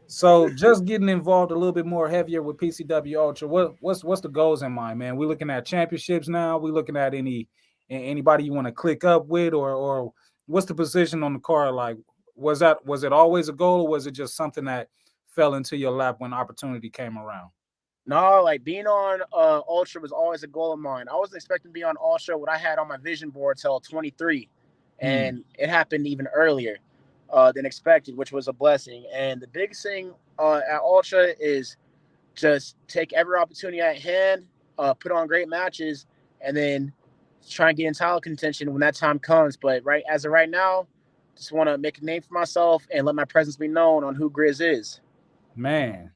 So just getting involved a little bit more heavier with PCW Ultra. What's the goals in mind, man? We looking at championships now. We looking at anybody you want to click up with, or what's the position on the card like Was it always a goal, or was it just something that fell into your lap when opportunity came around? No, like being on Ultra was always a goal of mine. I wasn't expecting to be on Ultra. What I had on my vision board till 23, and it happened even earlier than expected, which was a blessing. And the biggest thing at Ultra is just take every opportunity at hand, put on great matches, and then try and get in title contention when that time comes. But as of right now, just want to make a name for myself and let my presence be known on who GRIZZ is. Man,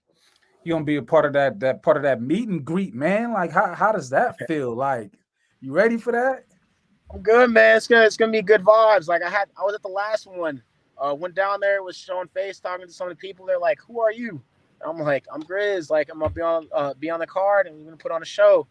you gonna be a part of that meet and greet, man. Like how does that feel? Like, you ready for that? I'm good, man. It's gonna be good vibes. Like I was at the last one. Went down there, was showing face, talking to some of the people. They're like, "Who are you?" I'm like, "I'm GRIZZ. Like I'm gonna be on the card, and we're gonna put on a show."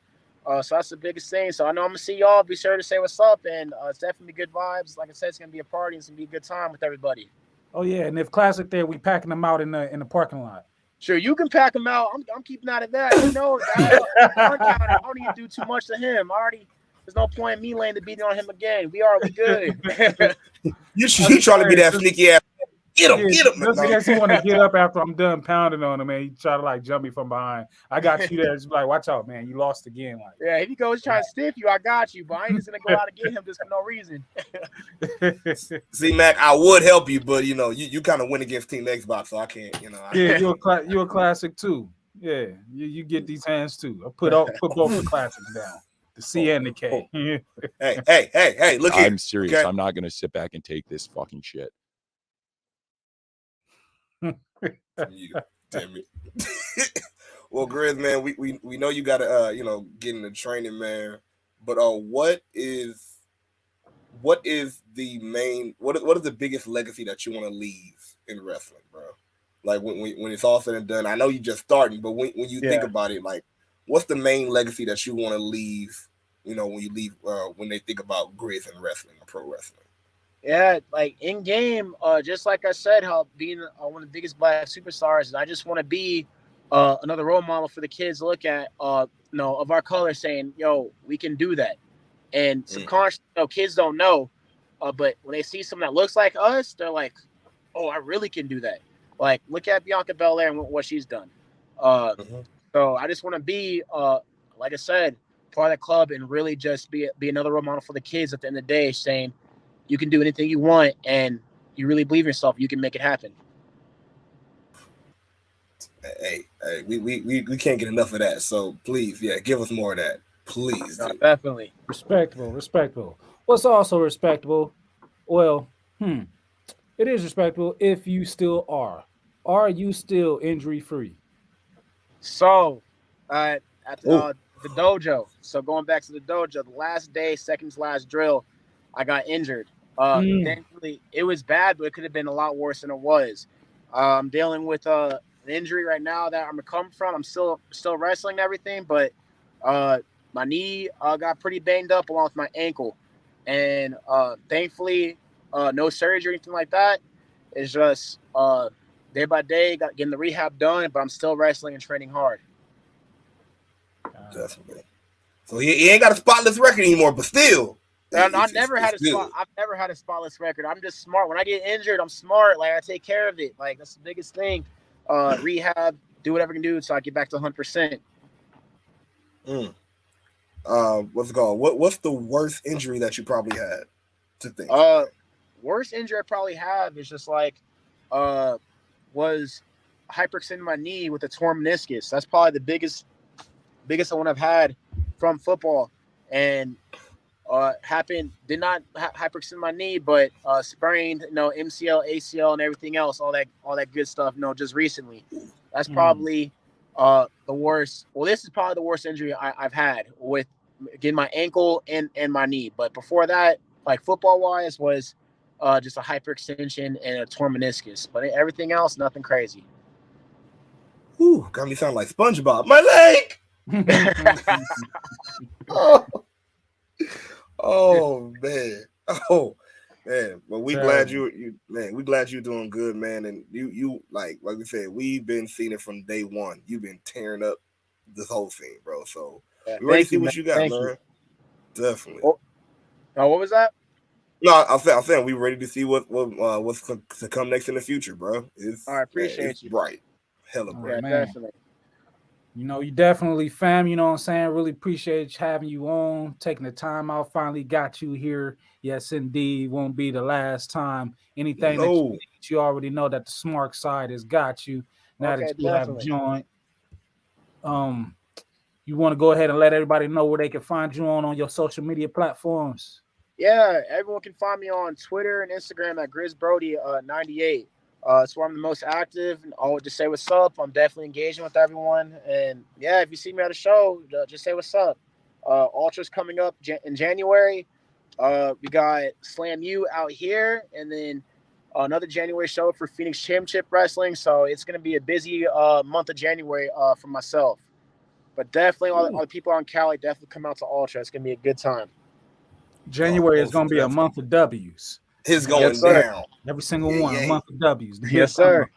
So that's the biggest thing. So I know I'm gonna see y'all. Be sure to say what's up, and it's definitely good vibes. Like I said, it's gonna be a party. It's gonna be a good time with everybody. Oh yeah, and if Classic there, we packing them out in the parking lot. Sure, you can pack him out. I'm keeping out of that. You know, I don't even do too much to him. There's no point in me laying the beat on him again. We good. You trying to be that sneaky ass. Get him. Just in case he want to get up after I'm done pounding on him, man. He try to like jump me from behind. I got you there. Just like, watch out, man. You lost again. Like, yeah, if he goes trying to stiff you, I got you. But I ain't just gonna go out and get him just for no reason. See, Mac, I would help you, but you kind of win against Team Xbox, so I can't. Yeah, you're a classic too. Yeah, you get these hands too. I put both the classics down. The C and the K. Hey, look here. I'm serious. Okay? I'm not gonna sit back and take this fucking shit. Damn it. Well, GRIZZ, man, we know you gotta get into training, man. But what is the main what is the biggest legacy that you want to leave in wrestling, bro? Like when it's all said and done, I know you just starting, but when you think about it, like what's the main legacy that you want to leave? When you leave, when they think about GRIZZ and wrestling or pro wrestling. Yeah, like in game, just like I said, how being one of the biggest black superstars, I just want to be another role model for the kids to look at, of our color, saying, "Yo, we can do that." And subconsciously, kids don't know, but when they see someone that looks like us, they're like, "Oh, I really can do that." Like, look at Bianca Belair and what she's done. So I just want to be, like I said, part of the club and really just be another role model for the kids at the end of the day, saying, you can do anything you want, and you really believe in yourself, you can make it happen. Hey, we can't get enough of that. So please, give us more of that, please. Definitely. Respectable. What's also respectable? Well, it is respectable if you still are. Are you still injury free? So, at the dojo. So going back to the dojo, the last day, second to last drill, I got injured. Thankfully, it was bad, but it could have been a lot worse than it was. I'm dealing with an injury right now that I'm recovering from. I'm still wrestling and everything, but my knee got pretty banged up along with my ankle. And thankfully, no surgery or anything like that. It's just day by day, getting the rehab done, but I'm still wrestling and training hard. Definitely. So he ain't got a spotless record anymore, but still. I've never had a spotless record. I'm just smart. When I get injured, I'm smart. Like I take care of it. Like that's the biggest thing. Rehab, do whatever I can do so I get back to 100%. What's it called? What's the worst injury that you probably had to think? Worst injury I probably have is just like was hyperextending my knee with a torn meniscus. That's probably the biggest one I've had from football. And did not hyperextend my knee, but sprained, MCL, ACL, and everything else, all that good stuff, just recently. That's probably the worst. Well, this is probably the worst injury I've had with getting my ankle and my knee. But before that, like football wise, was just a hyperextension and a torn meniscus. But everything else, nothing crazy. Ooh, got me sound like SpongeBob. My leg. Oh man. Well, we glad you're doing good, man. And you like we said, we've been seeing it from day one. You've been tearing up this whole thing, bro. So we ready to see what you got, man. Definitely. What was that? No, I'm saying we ready to see what's to come next in the future, bro. I appreciate it's you. bright, hella bright. Yeah, man. definitely. You know, you definitely, fam. You know what I'm saying? Really appreciate having you on, taking the time out. Finally got you here. Yes, indeed. Won't be the last time. Anything that you No, need, you already know that the Smark side has got you. Now Okay, that you have definitely. joined, you want to go ahead and let everybody know where they can find you on your social media platforms. Yeah, everyone can find me on Twitter and Instagram at GRIZZ BROADY 98. It's where I'm the most active. And I'll just say what's up. I'm definitely engaging with everyone. And yeah, if you see me at a show, just say what's up. Ultra's coming up in January. We got Slam U out here, and then another January show for Phoenix Championship Wrestling. So it's going to be a busy month of January for myself. But definitely, all the people on Cali definitely come out to Ultra. It's going to be a good time. January is most going to be a definitely. month of W's. His going Yes, sir. down. Every single Yeah, one, a yeah. month of W's. The Yes, big sir.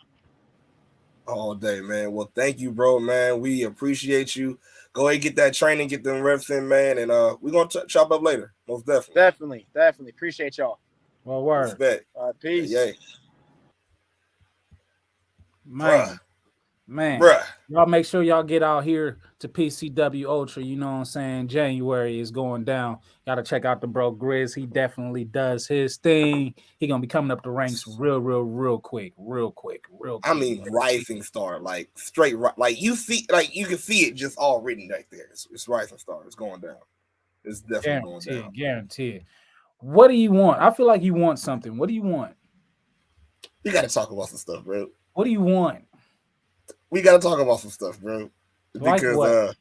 summer. All day, man. Well, thank you, bro, man. We appreciate you. Go ahead and get that training, get them reps in, man, and we're gonna chop up later. Most definitely. Definitely. Appreciate y'all. Well, word. Respect. Peace. Yeah. Man, Bruh. y'all make sure y'all get out here to PCW Ultra. You know what I'm saying? January is going down. Gotta check out the bro GRIZZ. He definitely does his thing. He gonna be coming up the ranks real quick. I mean, rising star, like straight, like you can see it just all written right there. It's rising star. It's going down. It's definitely going down. Guaranteed. What do you want? I feel like you want something. What do you want? We got to talk about some stuff, bro. What do you want? We got to talk about some stuff, bro. Like because what?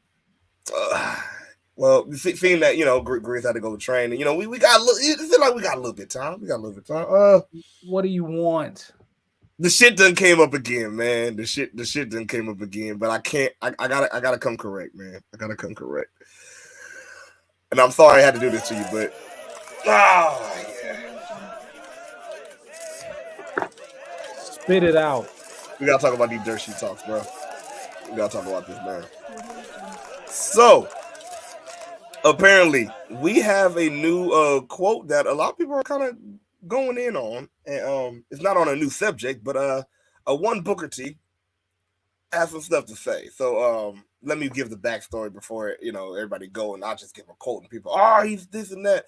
Well, seeing that GRIZZ had to go to train, and we got a little. It feel like we got a little bit of time. What do you want? The shit done came up again, man. The shit done came up again. But I can't. I gotta come correct, man. I gotta come correct. And I'm sorry I had to do this to you, but yeah. Spit it out. We gotta talk about these dirt sheet talks, bro. We gotta talk about this, man. So apparently, we have a new quote that a lot of people are kind of going in on, and it's not on a new subject, but a one Booker T has some stuff to say. So let me give the backstory before everybody go, and I'll just give a quote, and people, he's this and that.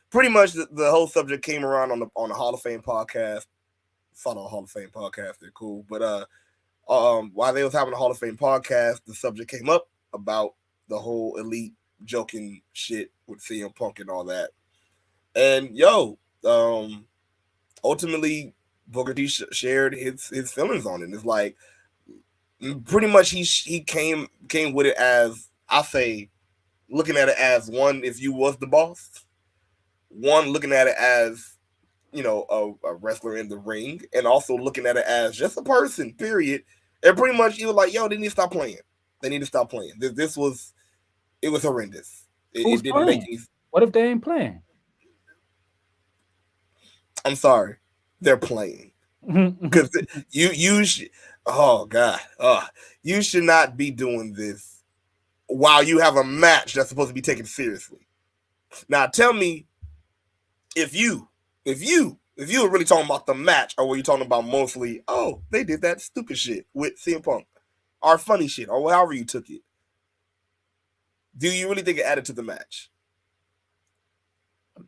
Pretty much, the whole subject came around on the Hall of Fame podcast. Follow Hall of Fame podcast, they're cool. But while they was having a Hall of Fame podcast, the subject came up about the whole elite joking shit with CM Punk and all that. And ultimately Booker T shared his feelings on it. It's like pretty much he came with it as, I say, looking at it as one, if you was the boss, one looking at it as a wrestler in the ring, and also looking at it as just a person, period. And pretty much he was like, they need to stop playing. They need to stop playing. It was horrendous. It didn't make any. What if they ain't playing? I'm sorry, they're playing because you should. Oh God, you should not be doing this while you have a match that's supposed to be taken seriously. Now, tell me if you were really talking about the match, or were you talking about mostly, they did that stupid shit with CM Punk, or funny shit, or however you took it. Do you really think it added to the match?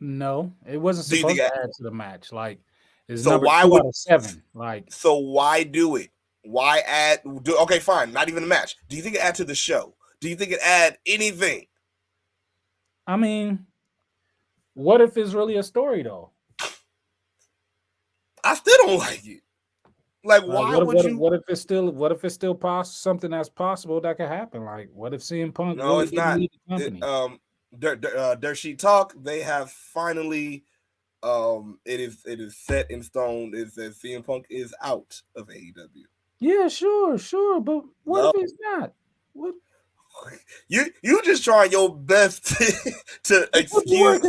No, it wasn't supposed to add to the match. Like, it's so number why 2 would out of 7? Like, so why do it? Why add? Okay, fine, not even the match. Do you think it add to the show? Do you think it add anything? I mean, what if it's really a story though? I still don't like it. Like, why would you? What if it's still possible? Something that's possible that could happen. Like, what if CM Punk? No, really it's not. leave the company? Dirt Sheet Talk. They have finally. It is set in stone. Is that CM Punk is out of AEW? Yeah, sure. But what if he's not? What? You just trying your best to excuse.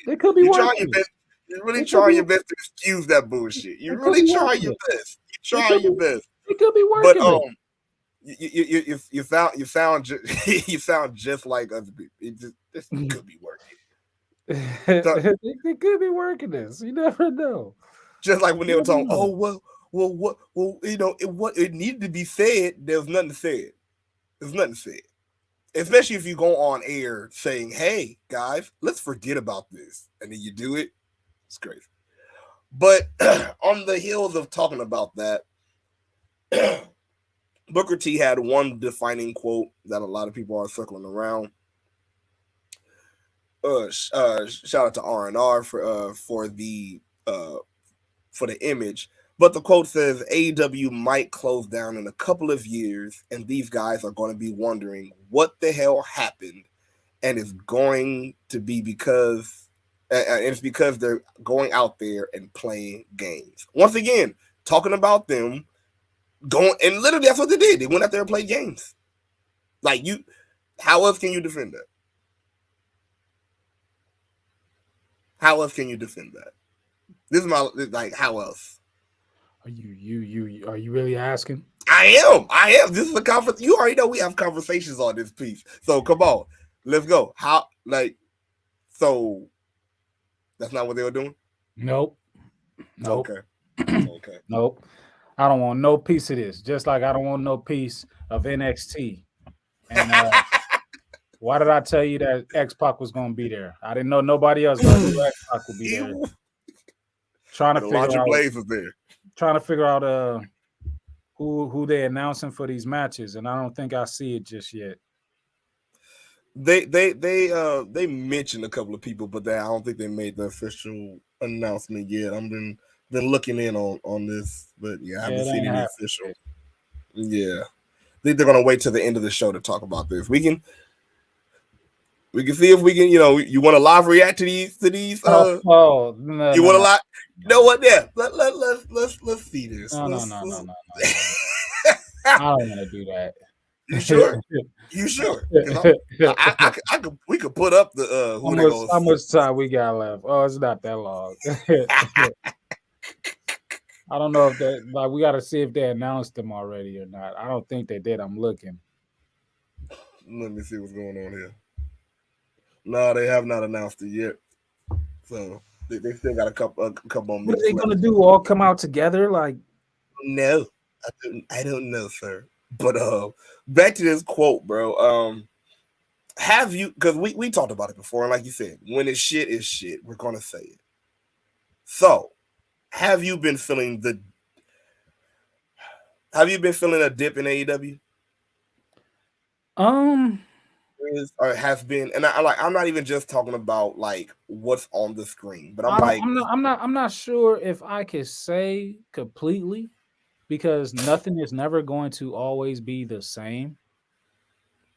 They could be working. Trying your best. You're really trying your best to excuse that bullshit. You're really trying your best. You're trying your best. It could be working. But you sound just like other people. This could be working. They could be working this. You never know. Just like when they were talking, know. it needed to be said. There was nothing said. There's nothing said. Especially if you go on air saying, "Hey guys, let's forget about this," and then you do it. It's crazy. But on the heels of talking about that, Booker T had one defining quote that a lot of people are circling around. Shout out to R&R for the image. But the quote says AEW might close down in a couple of years, and these guys are going to be wondering what the hell happened, and it's going to be because it's because they're going out there and playing games. Once again, talking about them going, and literally that's what they did. They went out there and played games. Like, how else can you defend that? How else can you defend that? This is like, how else? Are you really asking? I am. This is a conference. You already know we have conversations on this piece. So come on, let's go. So that's not what they were doing? Nope. Okay. Nope. I don't want no piece of this. Just like I don't want no piece of NXT. And why did I tell you that X-Pac was going to be there? I didn't know nobody else, but I knew X-Pac would be there. Trying to figure out who they announcing for these matches, and I don't think I see it just yet. They mentioned a couple of people, but I don't think they made the official announcement yet. I've been looking in on this, but I haven't seen any official. Yeah, I think they're gonna wait till the end of the show to talk about this. We can see if we can. You want to live react to these? No, you want to live? You know what? Yeah, let's see this. No. I don't want to do that. You sure? You sure? We could put up the how much time we got left? Oh, it's not that long. I don't know if we got to see if they announced them already or not. I don't think they did. I'm looking. Let me see what's going on here. No, they have not announced it yet. So they still got a couple more minutes. What are they going to do? All come out together? Like, no, I don't know, sir. But back to this quote, bro. Have you? Because we talked about it before, and like you said, when it's shit, we're gonna say it. So, have you been feeling a dip in AEW? Or has been, and I'm not even just talking about like what's on the screen, but I'm not sure if I could say completely, because nothing is never going to always be the same.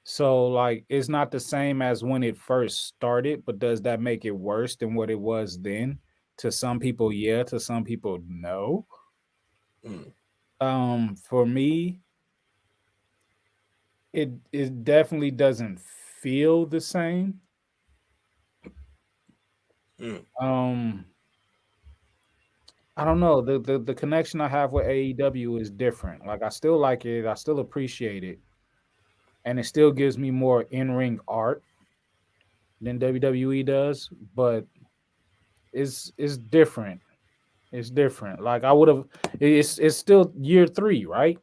So like, it's not the same as when it first started, but does that make it worse than what it was then? To some people, yeah. To some people, no. For me, it definitely doesn't feel the same. I don't know. The connection I have with AEW is different. Like, I still like it. I still appreciate it. And it still gives me more in-ring art than WWE does, but it's different. It's different. Like, it's still year 3, right?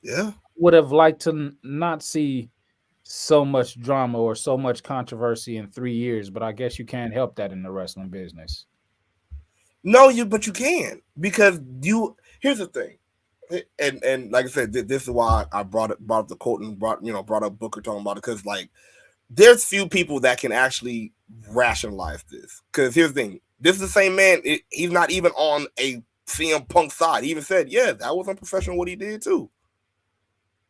Yeah. Would have liked to not see so much drama or so much controversy in 3 years, but I guess you can't help that in the wrestling business. No, but you can, because here's the thing. And like I said, this is why I brought up the quote and brought up Booker talking about it, because like there's few people that can actually rationalize this. Because here's the thing, this is the same man. He's not even on a CM Punk side. He even said, "Yeah, that was unprofessional what he did too."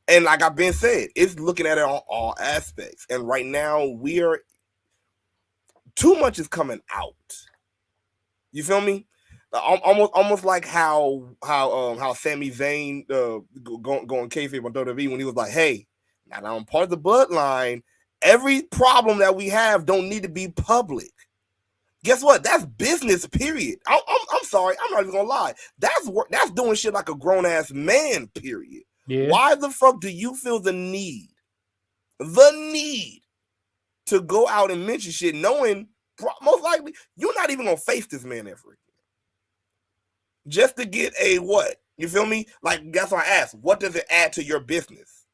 And like I've been said, it's looking at it on all aspects. And right now too much is coming out. You feel me? Almost like how Sami Zayn going kayfabe on WWE when he was like, "Hey, now that I'm part of the bloodline, every problem that we have don't need to be public." Guess what? That's business. Period. I'm sorry. I'm not even gonna lie. That's doing shit like a grown ass man. Period. Yeah. Why the fuck do you feel the need to go out and mention shit, knowing most likely you're not even gonna face this man ever again. Just to get a what? You feel me? Like that's why I asked, what does it add to your business?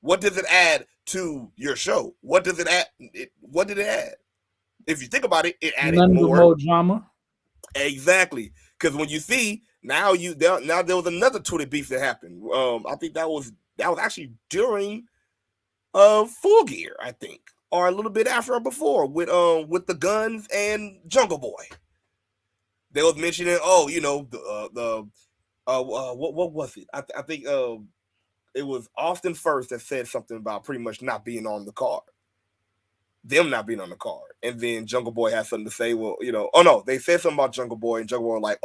What does it add to your show? What does it add? What did it add? If you think about it, it added Nothing but more. more drama. Exactly. Because when you see now there was another Twitter beef that happened. I think that was actually during Full Gear, I think, or a little bit after or before with the Guns and Jungle Boy. They was mentioning, what was it? I think it was Austin First that said something about pretty much not being on the card. Them not being on the card. And then Jungle Boy had something to say, they said something about Jungle Boy, and Jungle Boy like,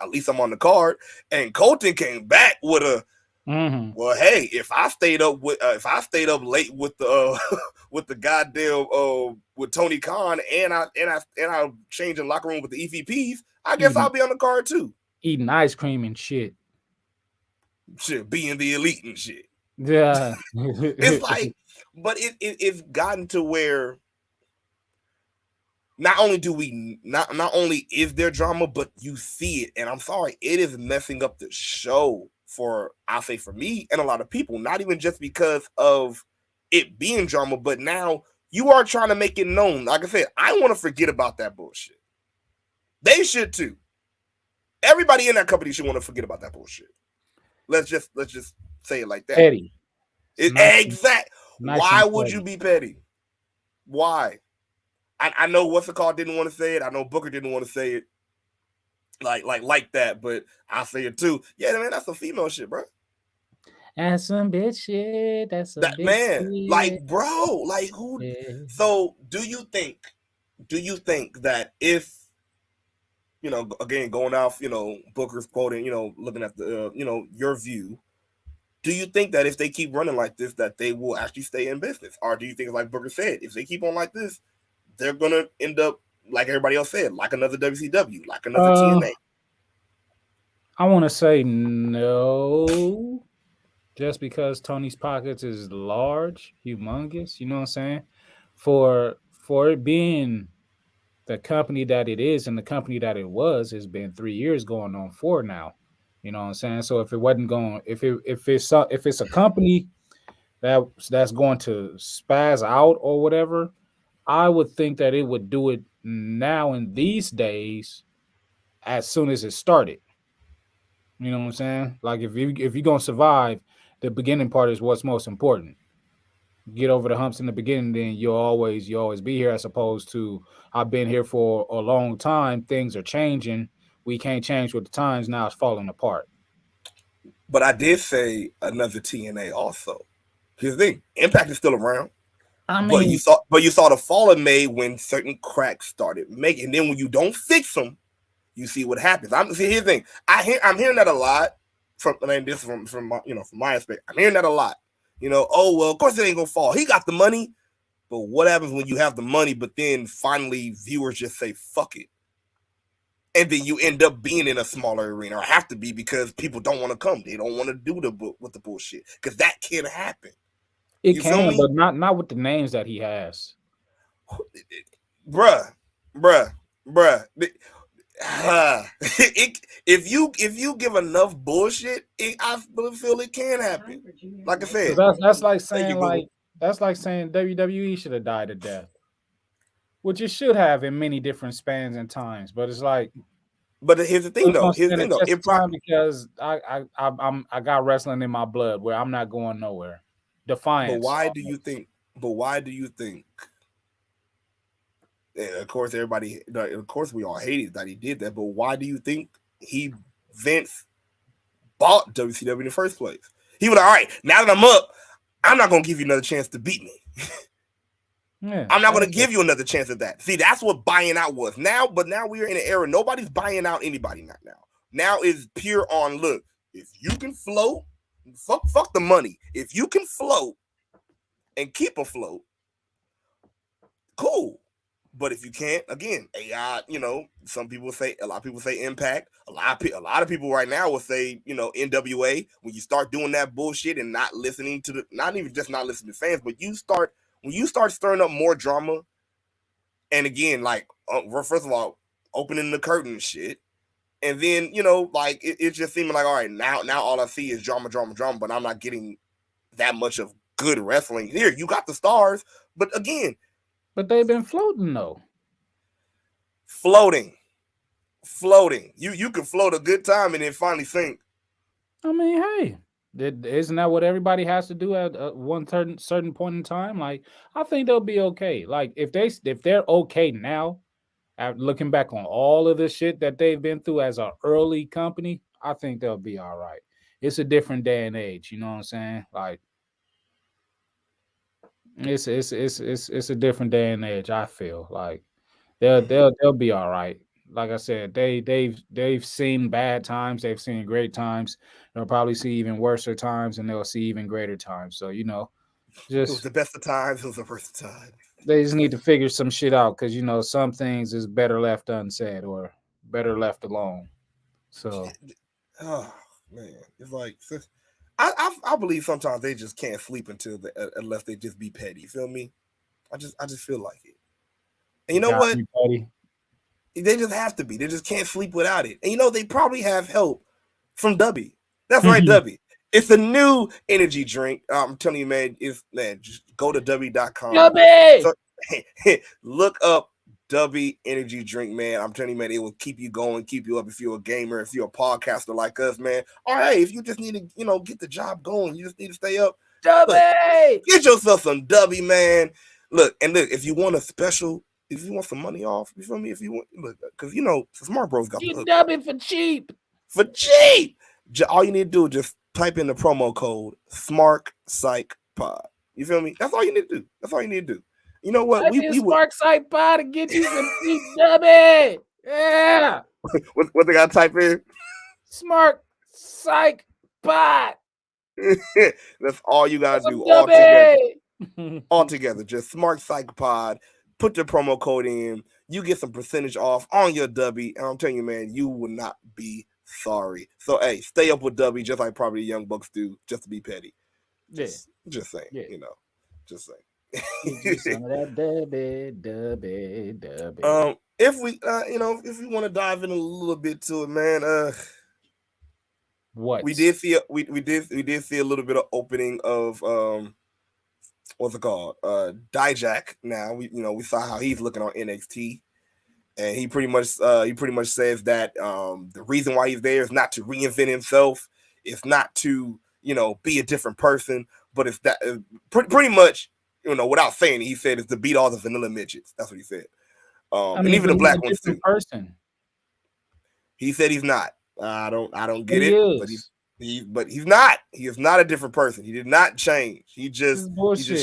at least I'm on the card. And Colton came back with a, well, hey, if I stayed up late with the with the goddamn with Tony Khan and I changed the locker room with the EVPs, I guess I'll be on the card too. Eating ice cream and shit. Shit, being the elite and shit. Yeah. It's like, but it's gotten to where not only is there drama, but you see it, and I'm sorry, it is messing up the show for me and a lot of people. Not even just because of it being drama, but now you are trying to make it known. Like I said, I want to forget about that bullshit. They should too. Everybody in that company should want to forget about that bullshit. Let's just say it like that. Petty. Exact. Nice. Why would you be petty? Why? I know what's it called didn't want to say it. I know Booker didn't want to say it like that, but I'll say it too. Yeah, man, that's some female shit, bro. That's some bitch shit. That's some bitch man. Shit. Like, bro, like who? Yeah. So, do you think that if again going off, Booker's quoting, looking at the, your view, do you think that if they keep running like this, that they will actually stay in business, or do you think, like Booker said, if they keep on like this, they're gonna end up like everybody else said, like another WCW, like another TNA? I want to say no, just because Tony's pockets is large, humongous. You know what I'm saying? For it being the company that it is and the company that it was, has been 3 years going on 4 now. You know what I'm saying? So if it wasn't going, if it's a company that's going to spaz out or whatever, I would think that it would do it now in these days as soon as it started. You know what I'm saying? Like if you're gonna survive, the beginning part is what's most important. Get over the humps in the beginning, then you'll always be here, as opposed to I've been here for a long time, things are changing, we can't change with the times, now it's falling apart. But I did say another TNA also. Here's the thing, Impact is still around. I mean, but you saw the fall it made when certain cracks started making. And then when you don't fix them, you see what happens. Here's the thing. I'm hearing that a lot from my aspect. I'm hearing that a lot. Of course it ain't gonna fall. He got the money. But what happens when you have the money, but then finally viewers just say fuck it, and then you end up being in a smaller arena, or have to be, because people don't want to come. They don't want to do the bullshit, because that can happen. It can, but not with the names that he has. Bruh. If you give enough bullshit, I feel it can happen. Like I said, that's like saying WWE should have died a death, which it should have in many different spans and times. But it's like, but here's the thing though. Because I got wrestling in my blood, where I'm not going nowhere. Defiance. But why do you think? Of course, we all hated that he did that. But why do you think Vince bought WCW in the first place? He was like, all right, now that I'm up, I'm not going to give you another chance to beat me. Yeah, I'm not going to give you another chance at that. See, that's what buying out was. Now we are in an era, nobody's buying out anybody now. Now is pure on, look, if you can float, fuck the money. If you can float and keep afloat, cool. But if you can't, again, AI, a lot of people say Impact. A lot of people right now will say, NWA. When you start doing that bullshit and not listening to not even just not listening to fans, but when you start stirring up more drama, And again, like first of all, opening the curtain and shit. And then, you know, like it just seemed like, all right, now all I see is drama, but I'm not getting that much of good wrestling. Here, you got the stars, but again, But they've been floating though. Floating. You can float a good time and then finally sink. I mean, hey, isn't that what everybody has to do at one certain point in time? Like, I think they'll be okay. Like, if they're okay now, after looking back on all of the shit that they've been through as an early company, I think they'll be all right. It's a different day and age, you know what I'm saying? Like, it's a different day and age. I feel like they'll be all right. Like I said, they've seen bad times, they've seen great times. They'll probably see even worse times, and they'll see even greater times. So it was just the best of times. It was the worst of times. they just need to figure some shit out because some things is better left unsaid or better left alone. So, oh man, it's like I believe sometimes they just can't sleep unless they just be petty. You feel me? I just feel like it. And you know what? They just have to be. They just can't sleep without it. And they probably have help from Dubby. That's right, Dubby. It's a new energy drink. I'm telling you, man. Just go to Dubby.com. Dubby! So, look up Dubby energy drink, man. I'm telling you, man, it will keep you going, keep you up. If you're a gamer, if you're a podcaster like us, man. Or hey, if you just need to, get the job going, you just need to stay up. Dubby! Look, get yourself some Dubby, man. Look, if you want a special. If you want some money off, you feel me? If you want, look, because Smart Bros got you the Dubby for cheap. For cheap. All you need to do is just type in the promo code Smark Psych Pod. You feel me? That's all you need to do. That's all you need to do. You know what? We Smark Psych Pod to get you some cheap Dubby. Yeah. What they gotta type in? Smark Psych Pod. That's all you gotta do. All together. All together. Just Smart Psych Pod. Put your promo code in. You get some percentage off on your Dubby. And I'm telling you, man, you will not be sorry. So, hey, stay up with Dubby just like probably the Young Bucks do, just to be petty. Yeah. Just saying, yeah. Just saying. Some of that Dubby. If we want to dive in a little bit to it, man, what? We did see a little bit of opening of what's it called? Dijak. Now we saw how he's looking on NXT, and he pretty much says that the reason why he's there is not to reinvent himself, it's not to be a different person, but it's that pretty much without saying it, he said it's to beat all the vanilla midgets. That's what he said. And even the black ones too. Person. He said he's not. I don't get it, but he's not. He is not a different person. He did not change. He's just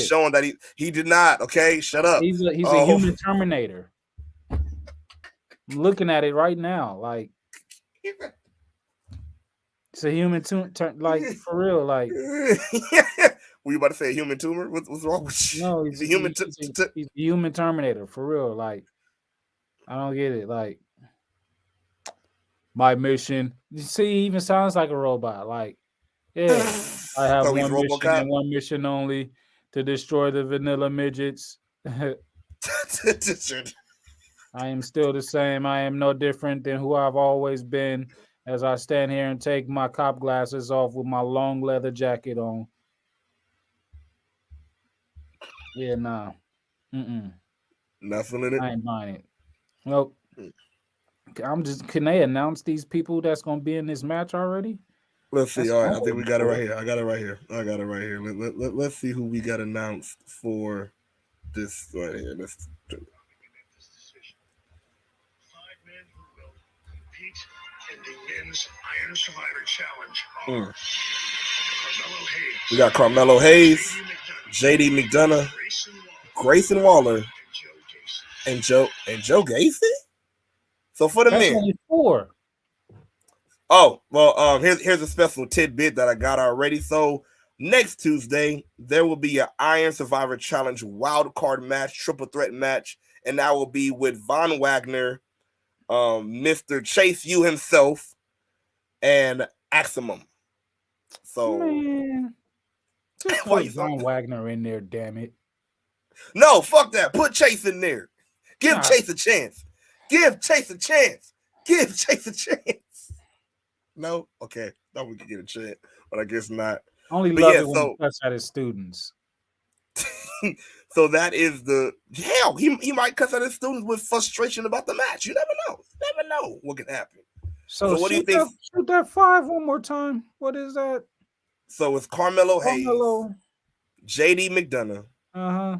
showing that he did not. Okay, shut up. He's a human Terminator. I'm looking at it right now, like it's a human like for real, like. Were you about to say a human tumor? What's wrong with you? No, he's a human. He's a human Terminator for real. Like, I don't get it. Like, my mission. You see, he even sounds like a robot. Like, yeah, I have one mission and one mission only to destroy the vanilla midgets. I am still the same. I am no different than who I've always been as I stand here and take my cop glasses off with my long leather jacket on. Yeah, nah. Nothing in it. I ain't buying it. Nope. Can they announce these people that's gonna be in this match already? Let's see. All right, I think we got it right here. I got it right here. Let's see who we got announced for this right here. Let's do it. 5 men who will compete in the men's Iron Survivor Challenge. Carmelo Hayes. We got Carmelo Hayes, JD McDonough, Grayson Waller, and Joe Gacy. So for the men, only 4. Oh well, here's a special tidbit that I got already. So next Tuesday there will be an Iron Survivor Challenge wild card match, triple threat match, and that will be with Von Wagner, Mr. Chase U himself, and Aximum. So man, just put Von Wagner in there, damn it. No, fuck that. Put Chase in there. Give Nah. Chase a chance. Give Chase a chance. Give Chase a chance. No? Okay. Thought we could get a chance, but I guess not. Only But love yeah, it when he cuts at his students. So that is the hell. He might cuss at his students with frustration about the match. You never know. Never know what can happen. So what do you think? Shoot that 5 one more time. What is that? So it's Carmelo Hayes, Carmelo. JD McDonough. Uh-huh.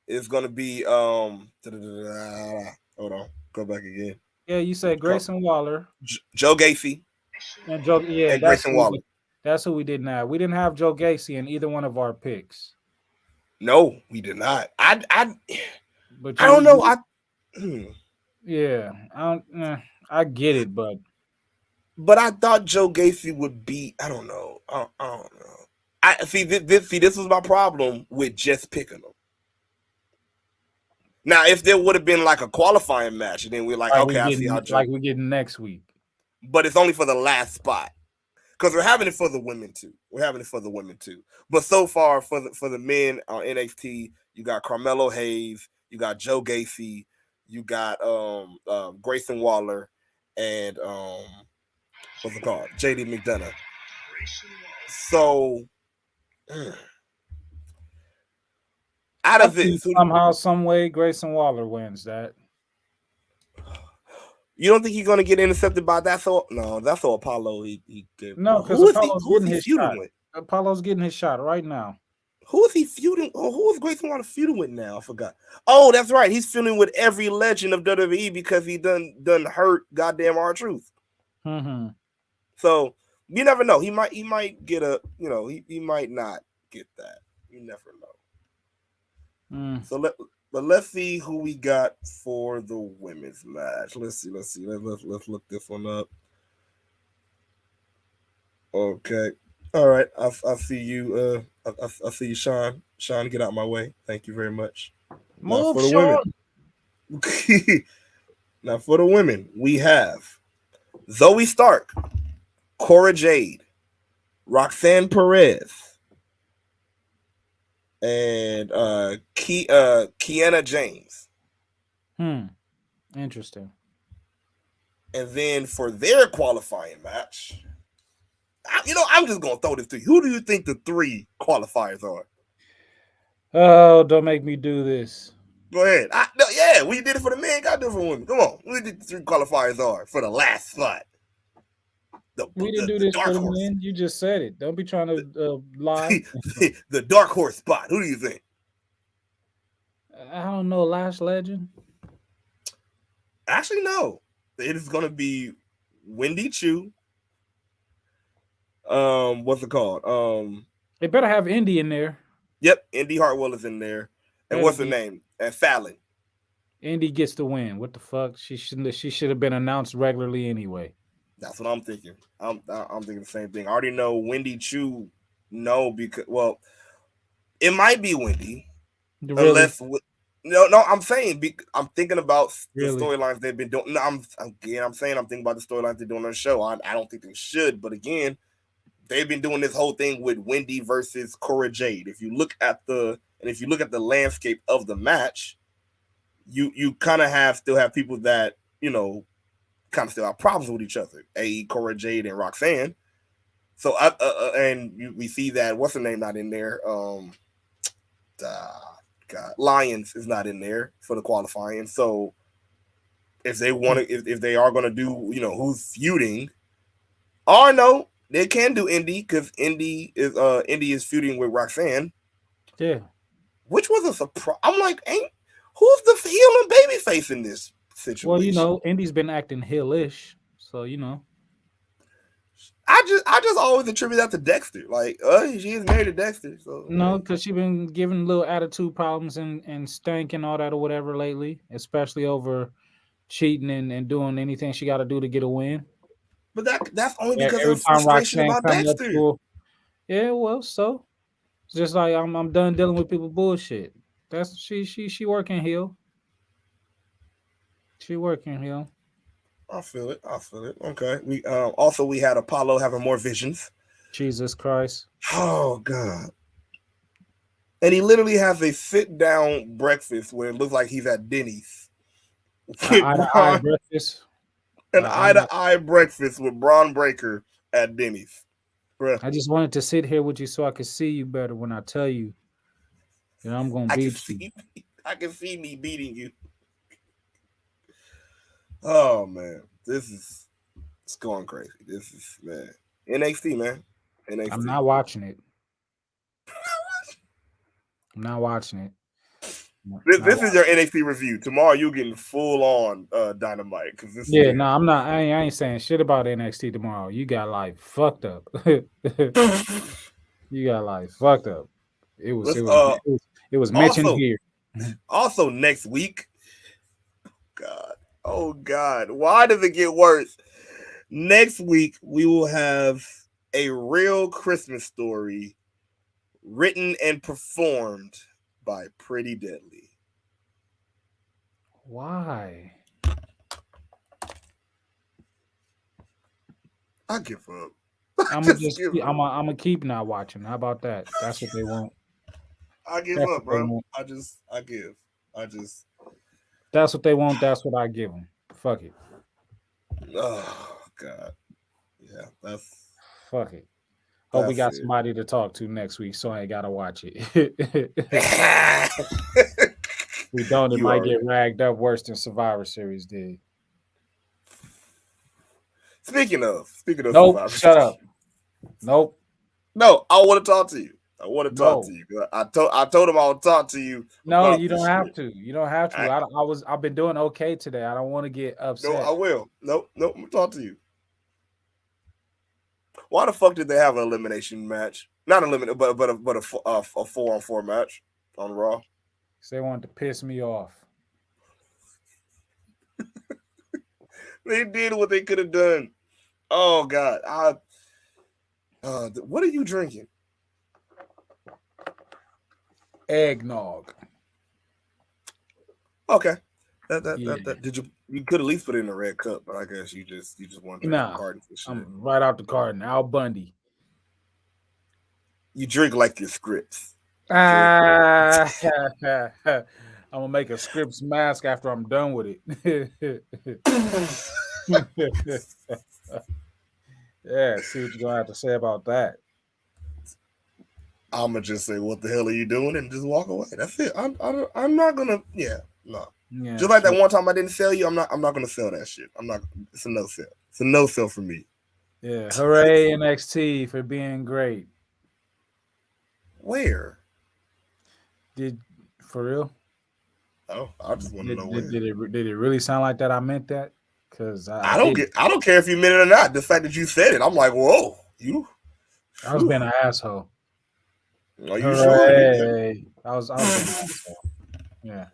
It's gonna be hold on, go back again. Yeah, you said Grayson Waller. Joe Gacy. And Joe, yeah, and Grayson Waller. That's who we didn't have. We didn't have Joe Gacy in either one of our picks. No, we did not. I don't know. Yeah, I get it, but I thought Joe Gacy would be. I don't know. I don't know. I see. This was my problem with just picking them. Now, if there would have been like a qualifying match, and then we're like okay, I see how Joe. Like we get next week. But it's only for the last spot. Because we're having it for the women too. But so far for the men on NXT, you got Carmelo Hayes, you got Joe Gacy, you got Grayson Waller, and what's it called? JD McDonough. So out of it, somehow, some way, Grayson Waller wins that. You don't think he's going to get intercepted by that? So no, that's all Apollo. He gave. No, because Apollo's getting his shot. Apollo's getting his shot right now. Who is he feuding? Oh, who is Grayson Waller feuding with now? I forgot. Oh, that's right. He's feuding with every legend of WWE because he done hurt goddamn R-Truth. Mm-hmm. So you never know. He might get a. He might not get that. You never know. So let's see who we got for the women's match. Let's see. Let's look this one up. Okay. All right. I see you. I see you, Sean. Sean, get out my way. Thank you very much. Move, Sean. Now for the women, we have Zoe Stark, Cora Jade, Roxanne Perez, and Kiana James. Interesting. And then for their qualifying match, I'm just gonna throw this to you. Who do you think the 3 qualifiers are? Oh, don't make me do this. Go ahead. We did it for the men. Gotta do it for women. Come on. Who do the 3 qualifiers are for the last spot? We didn't do this for the men. You just said it. Don't be trying to lie. The dark horse spot. Who do you think? I don't know. Lash Legend. Actually, no. It is gonna be Wendy Chu. What's it called? They better have Indy in there. Yep, Indy Hartwell is in there. And what's her name? And Fallon. Indy gets the win. What the fuck? She should have been announced regularly anyway. That's what I'm thinking. I'm thinking the same thing. I already know Wendy Chu. No, because it might be Wendy. Really? Unless no, I'm saying I'm thinking about the Really? storylines they've been doing. No, I'm saying I'm thinking about the storylines they're doing on the show. I don't think they should, but again, they've been doing this whole thing with Wendy versus Cora Jade. If you look at the landscape of the match, you kind of still have people that kind of still have problems with each other. Cora Jade and Roxanne. So we see that what's her name not in there. Lyons is not in there for the qualifying. So if they want to, if they are going to do, who's feuding, or no, they can do Indy because Indy is feuding with Roxanne. Yeah, which was a surprise. I'm like, who's the heel and babyface in this situation? Well, Indy's been acting heelish, so I just always attribute that to Dexter. Like, she is married to Dexter. So no, because she's been giving little attitude problems and stank and all that or whatever lately, especially over cheating and doing anything she got to do to get a win. But that's only because of frustration about Dexter. Yeah, well, so it's just like I'm done dealing with people bullshit. That's she working heel. She working heel. I feel it. Okay. We had Apollo having more visions. Jesus Christ. Oh God. And he literally has a sit-down breakfast where it looks like he's at Denny's. Eye breakfast. An eye-to-eye breakfast with Braun Breaker at Denny's. Bruh. I just wanted to sit here with you so I could see you better when I tell you that I'm gonna beat you. I can see me beating you. Oh man, it's going crazy. This is man. NXT, man. NXT. I'm not watching it. I'm not watching it. This is your NXT review. Tomorrow you getting full on Dynamite because this. Yeah, no, I'm not. I ain't saying shit about NXT tomorrow. You got like fucked up. You got like fucked up. It was mentioned also, here. Also next week. Oh God. Why does it get worse? Next week we will have a real Christmas story written and performed by Pretty Deadly. Why? I give up. I'm gonna keep not watching. How about that? That's what they want. I give up, bro. I give. That's what they want. That's what I give them. Fuck it. Oh God. Yeah, that's fuck it. Hope we got somebody to talk to next week, so I ain't gotta watch it. We don't. It might get ragged up worse than Survivor Series did. Speaking of nope, Survivor shut Series. up. Nope. No, I want to talk to you. I want to talk to you. I told him I would talk to you. No, you don't have to. You don't have to. I've been doing okay today. I don't want to get upset. No, I will. Nope. I'm gonna talk to you. Why the fuck did they have an elimination match? Not eliminate, but a 4-on-4 match on Raw. They wanted to piss me off. They did what they could have done. Oh God, what are you drinking? Eggnog. Okay. That did you could at least put it in a red cup, but I guess you just want to carton for shit. I'm right out the carton. Al Bundy. You drink like your scripts. I'm gonna make a scripts mask after I'm done with it. Yeah, see what you're gonna have to say about that. I'm gonna just say, "What the hell are you doing?" and just walk away. That's it. I'm not gonna. Yeah, no. Yeah, just like that one time I didn't sell you. I'm not gonna sell that shit. I'm not. It's a no sell. It's a no sell for me. Yeah. Hooray NXT for being great. Where? For real? Oh, I just want to know where. Did it really sound like that? I meant that because I don't care if you meant it or not. The fact that you said it, I'm like, whoa, you. I was being an asshole. Are you sure? I was being an asshole. Yeah.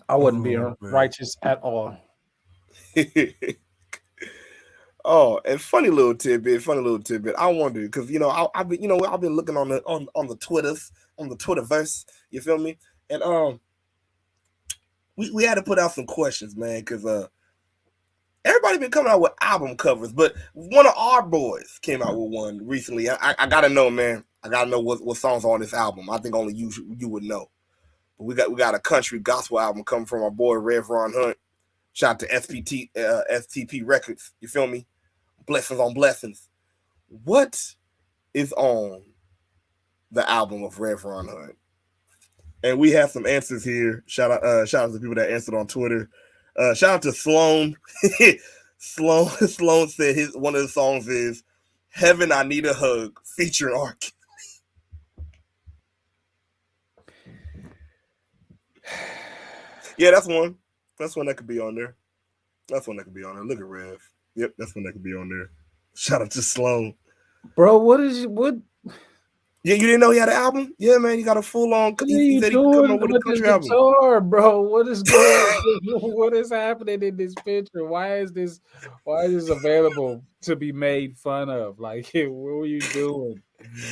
I wasn't being righteous at all. Oh, and funny little tidbit. I wondered because I've been looking on the Twitters, on the Twitterverse. You feel me? And we had to put out some questions, man, because everybody been coming out with album covers, but one of our boys came out with one recently. I gotta know, man. I gotta know what songs are on this album. I think only you would know. But we got a country gospel album coming from our boy Rev Ron Hunt. Shout out to STP Records. You feel me? Blessings on blessings. What is on the album of Rev Ron Hunt? And we have some answers here. Shout out to the people that answered on Twitter. Shout out to Sloan. Sloan said one of the songs is "Heaven I Need a Hug" featuring R. Yeah, that's one. That's one that could be on there. Look at Rev. Yep, that's one that could be on there. Shout out to Sloan. Bro, what? Yeah, you didn't know he had an album? Yeah, man, he got a full on. What are you doing with this guitar, bro? What is going on? What is happening in this picture? Why is this available to be made fun of? Like, what were you doing?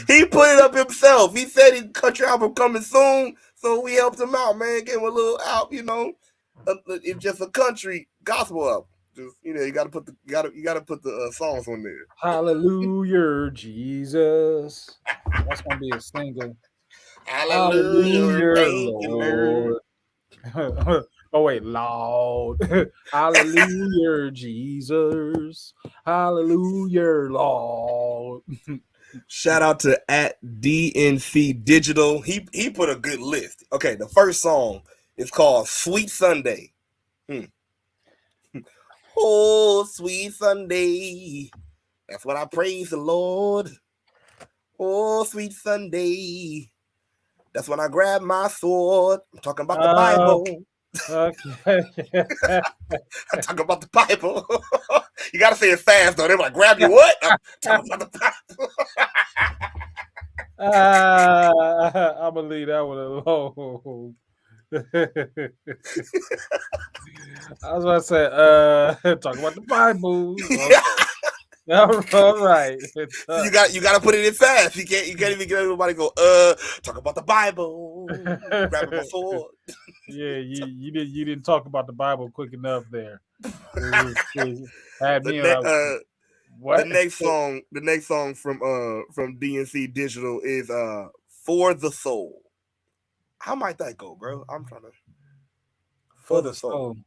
He put it up himself. He said his country album coming soon, so we helped him out, man. Gave him a little album, it's just a country gospel album. Just you gotta put the songs on there. Hallelujah, Jesus. That's gonna be a single. Hallelujah, Lord. Oh wait, Lord. Hallelujah, Jesus. Hallelujah, Lord. Shout out to at DNC Digital. He put a good list. Okay, the first song is called Sweet Sunday. Oh, sweet Sunday. That's what I praise the Lord. Oh, sweet Sunday. That's when I grab my sword. I'm talking about the Bible. Okay. I'm talking about the Bible. You gotta say it fast though. They're like, grab your what? I'm talking about the Bible. I'm gonna leave that one alone. I was about to say, talk about the Bible. All right. You gotta put it in fast. You can't even get everybody to go, talk about the Bible. Grab my sword. Yeah, you didn't talk about the Bible quick enough there. It had me what? The next song from DNC Digital is For the Soul. How might that go, bro? I'm trying to For the Soul.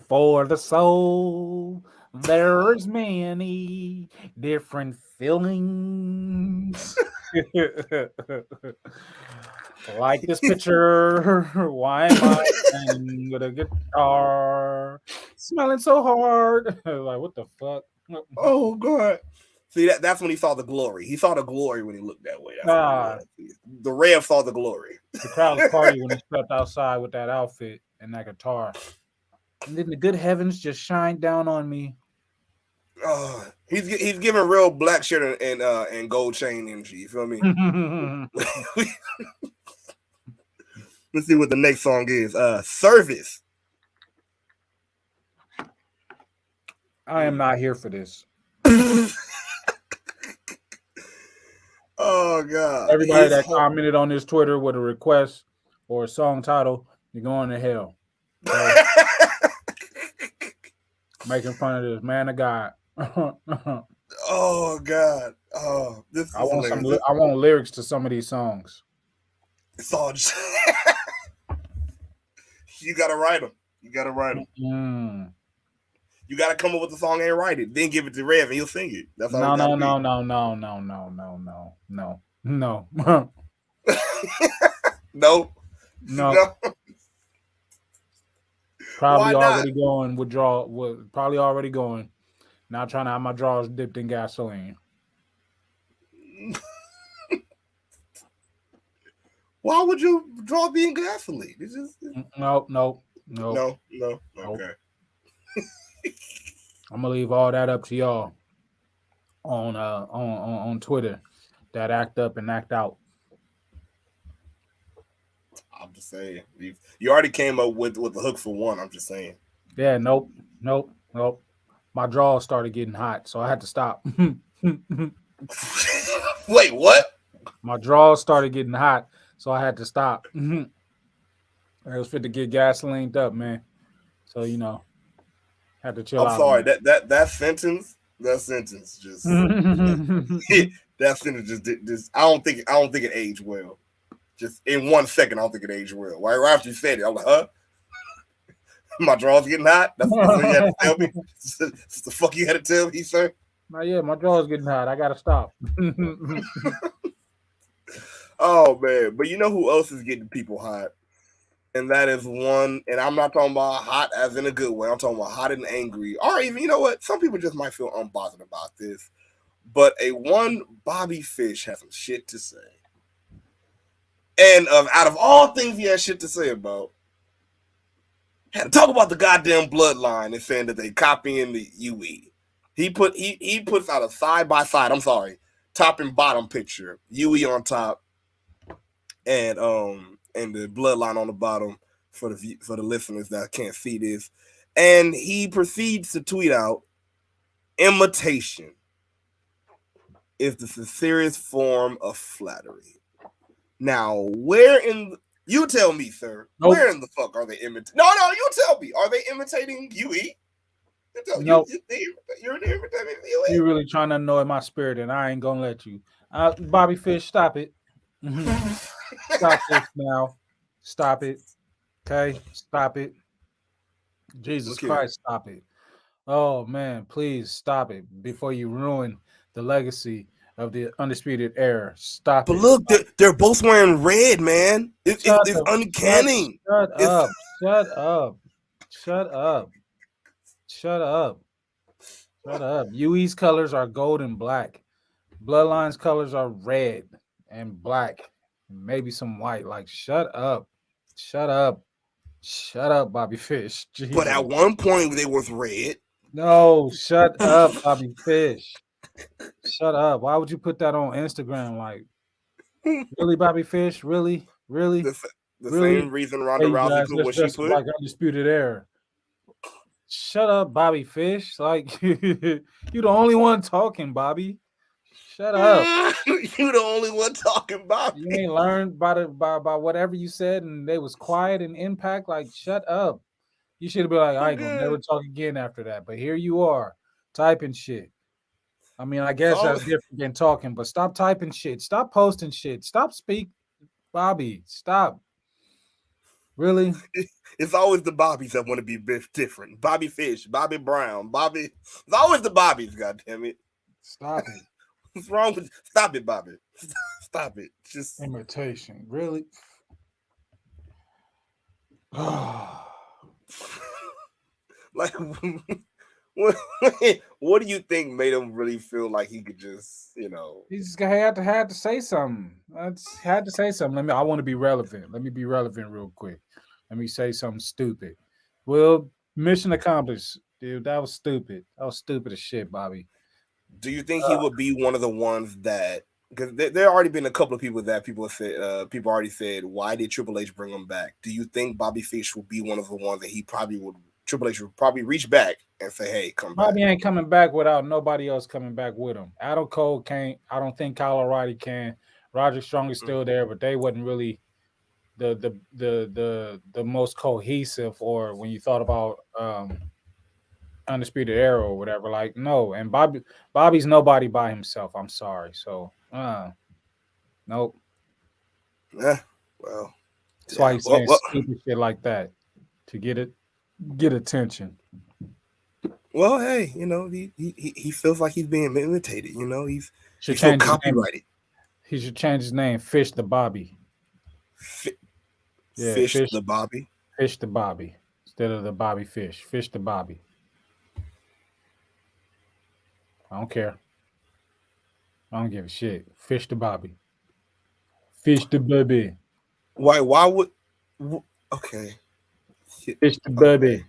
For the soul, there's many different feelings. Like this picture, why am I standing with a guitar, smelling so hard? Like, what the fuck? Oh God! See that's when he saw the glory. He saw the glory when he looked that way. The Rev saw the glory. The crowd was party when he stepped outside with that outfit and that guitar. And then the good heavens just shine down on me. He's giving real black shirt and gold chain energy. You feel me? Let's see what the next song is. Service. I am not here for this. Oh God! Everybody that commented on this Twitter with a request or a song title, you're going to hell. So, making fun of this man of God. Oh God! Oh, this. I want lyrics to some of these songs. It's all just you gotta write them. You gotta write them. You gotta come up with the song and write it. Then give it to Rev and he'll sing it. That's all. No. No. Probably already going withdrawal. Probably already going. Now trying to have my drawers dipped in gasoline. Why would you draw be in gasoline? It's just No. Okay. I'm gonna leave all that up to y'all on Twitter. That act up and act out. I'm just saying. You already came up with the hook for one. I'm just saying. Yeah, nope. My drawers started getting hot, so I had to stop. Wait, what? My drawers started getting hot, so I had to stop. I was fit to get gasolined up, man. So had to chill out. I'm sorry. That sentence just that sentence just I don't think it aged well. Just in 1 second, I don't think it aged well. Right after you said it, I'm like, huh? My drawers getting hot? That's what you had to tell me? That's the fuck you had to tell me, sir? Yeah, my drawers getting hot. I gotta stop. Oh man, but you know who else is getting people hot? And that is one, and I'm not talking about hot as in a good way. I'm talking about hot and angry. Or even, you know what? Some people just might feel unbothered about this. But one Bobby Fish has some shit to say. And out of all things he has shit to say about, had to talk about the goddamn bloodline and saying that they copying the UE. He puts out a side by side. I'm sorry, top and bottom picture. UE on top, and the bloodline on the bottom for the listeners that can't see this. And he proceeds to tweet out, "Imitation is the sincerest form of flattery." Now, you tell me, sir, Where in the fuck are they imitating? No, you tell me. Are they imitating UE? Nope. You're in every time you You really trying to annoy my spirit, and I ain't gonna let you. Bobby Fish, stop it. Stop this now. Stop it. Okay, stop it. Jesus Look here. Christ, stop it. Oh man, please stop it before you ruin the legacy of the Undisputed Era. Stop But it. look, they're both wearing red, man. It's uncanny. Shut It's up. Shut up. Shut up. Shut up. Shut up. UE's colors are gold and black. Bloodline's colors are red and black. Maybe some white. Like, shut up. Shut up. Shut up, Bobby Fish. Jesus. but at one point they was red. No, shut up, Bobby Fish. Shut up. Why would you put that on Instagram? Like, really, Bobby Fish? Really? Really? The Really? same reason Ronda Hey, Rousey guys, put let's what she dress put. like Undisputed Era. Shut up, Bobby Fish. Like, you the only one talking, Bobby. Shut up. You the only one talking about You ain't learned by whatever you said, and they was quiet and Impact. Like, shut up. You should have been like, I ain't gonna never talk again after that. But here you are, typing shit. I mean, I guess that's different than talking, but stop typing shit. Stop posting shit. Stop Bobby. Stop. Really? It's always the Bobbies that want to be different. Bobby Fish, Bobby Brown, Bobby. It's always the Bobbies, goddammit. Stop it. What's wrong with stop it, Bobby? Stop it. Just imitation. Really? like what do you think made him really feel like he could just, he just had to say something. Had to say something. I want to be relevant. Let me be relevant real quick. Let me say something stupid. Well, mission accomplished, dude. That was stupid. That was stupid as shit, Bobby. Do you think he would be one of the ones that, because there already been a couple of people that people already said, why did Triple H bring him back? Do you think Bobby Fish will be one of the ones that Triple H would probably reach back and say, hey, come back? Bobby ain't coming back without nobody else coming back with him. Adam Cole can't. I don't think Kyle O'Reilly can. Roger Strong is still there, but they wasn't really the most cohesive, or when you thought about Undisputed Era or whatever. Like, no. And Bobby's nobody by himself. I'm sorry. So nope. Yeah, well, that's why he's saying stupid shit like that to get attention. Well, hey, he feels like he's being imitated. He's copyrighted. He should change his name. Fish the Bobby. Fish the Bobby. Fish the Bobby instead of the Bobby Fish. Fish the Bobby. I don't care. I don't give a shit. Fish the Bobby. Fish the Bobby. Why would? Okay. Fish the Bobby.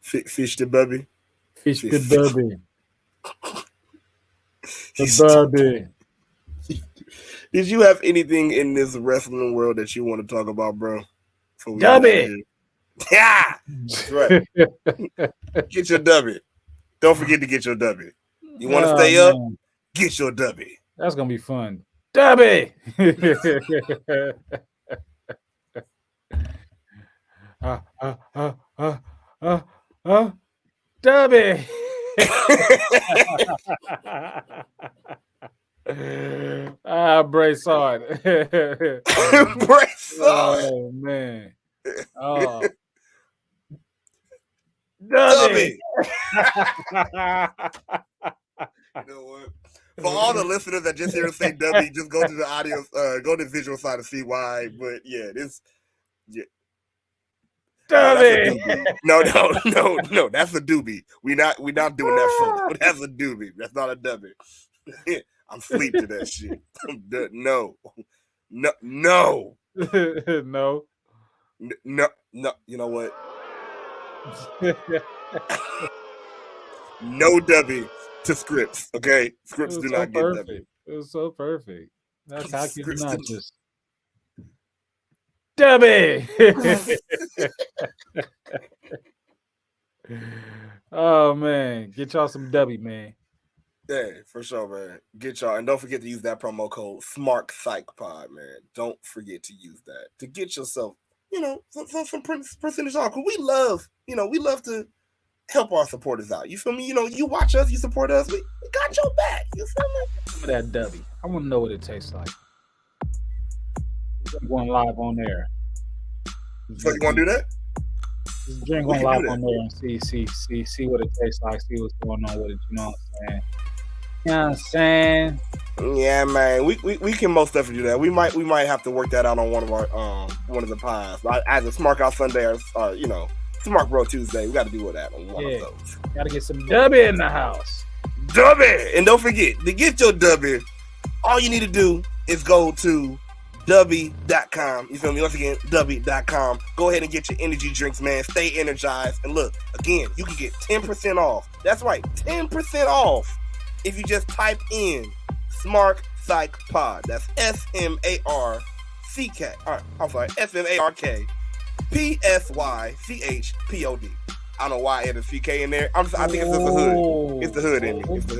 Fish the Bobby. Fish the Bobby. The Bobby. Did you have anything in this wrestling world that you want to talk about, bro? Dubby. Yeah, that's right. Get your dubby. Don't forget to get your dubby. You want to stay up? Get your dubby. That's gonna be fun. Dubby. Dubby. Brace hard. Brace hard. Oh man. Oh. Dubby. You know what? For all the listeners that just hear us say Dubby, just go to the audio, go to the visual side to see why. But yeah, Dubby. No, that's a doobie. We not doing that photo. That's a doobie. That's not a dubby. I'm sleep to that shit. No. No. You know what? No dubby to scripts. Okay, scripts do not get dubby. It was so perfect. That's how you not just dubby. Oh man, get y'all some dubby, man. Yeah, for sure, man. Get y'all, and don't forget to use that promo code Smark Psych Pod, man. Don't forget to use that to get yourself, some percentage off. Cause we love to help our supporters out. You feel me? You know, you watch us, you support us, we got your back. You feel me? Some of that dubby. I want to know what it tastes like. I'm going live on there. So you want to do that? Just drink on live on there and see what it tastes like. See what's going on with it. You know what I'm saying? You know what I'm saying? Yeah, man. We can most definitely do that. We might have to work that out on one of our one of the pods. Either Smark Out Sunday or you know, Smark Bro Tuesday. We got to do that on one of those. Got to get some dubby in the house. Dubby! And don't forget, to get your dubby, all you need to do is go to dubby.com. You feel me? Once again, dubby.com. Go ahead and get your energy drinks, man. Stay energized. And look, again, you can get 10% off. That's right, 10% off if you just type in Smark Psych Pod. That's SMARK. I'm sorry, SMARK PSYCHPOD. I don't know why I added CK in there. I think it's just the hood. It's the hood in me. It's the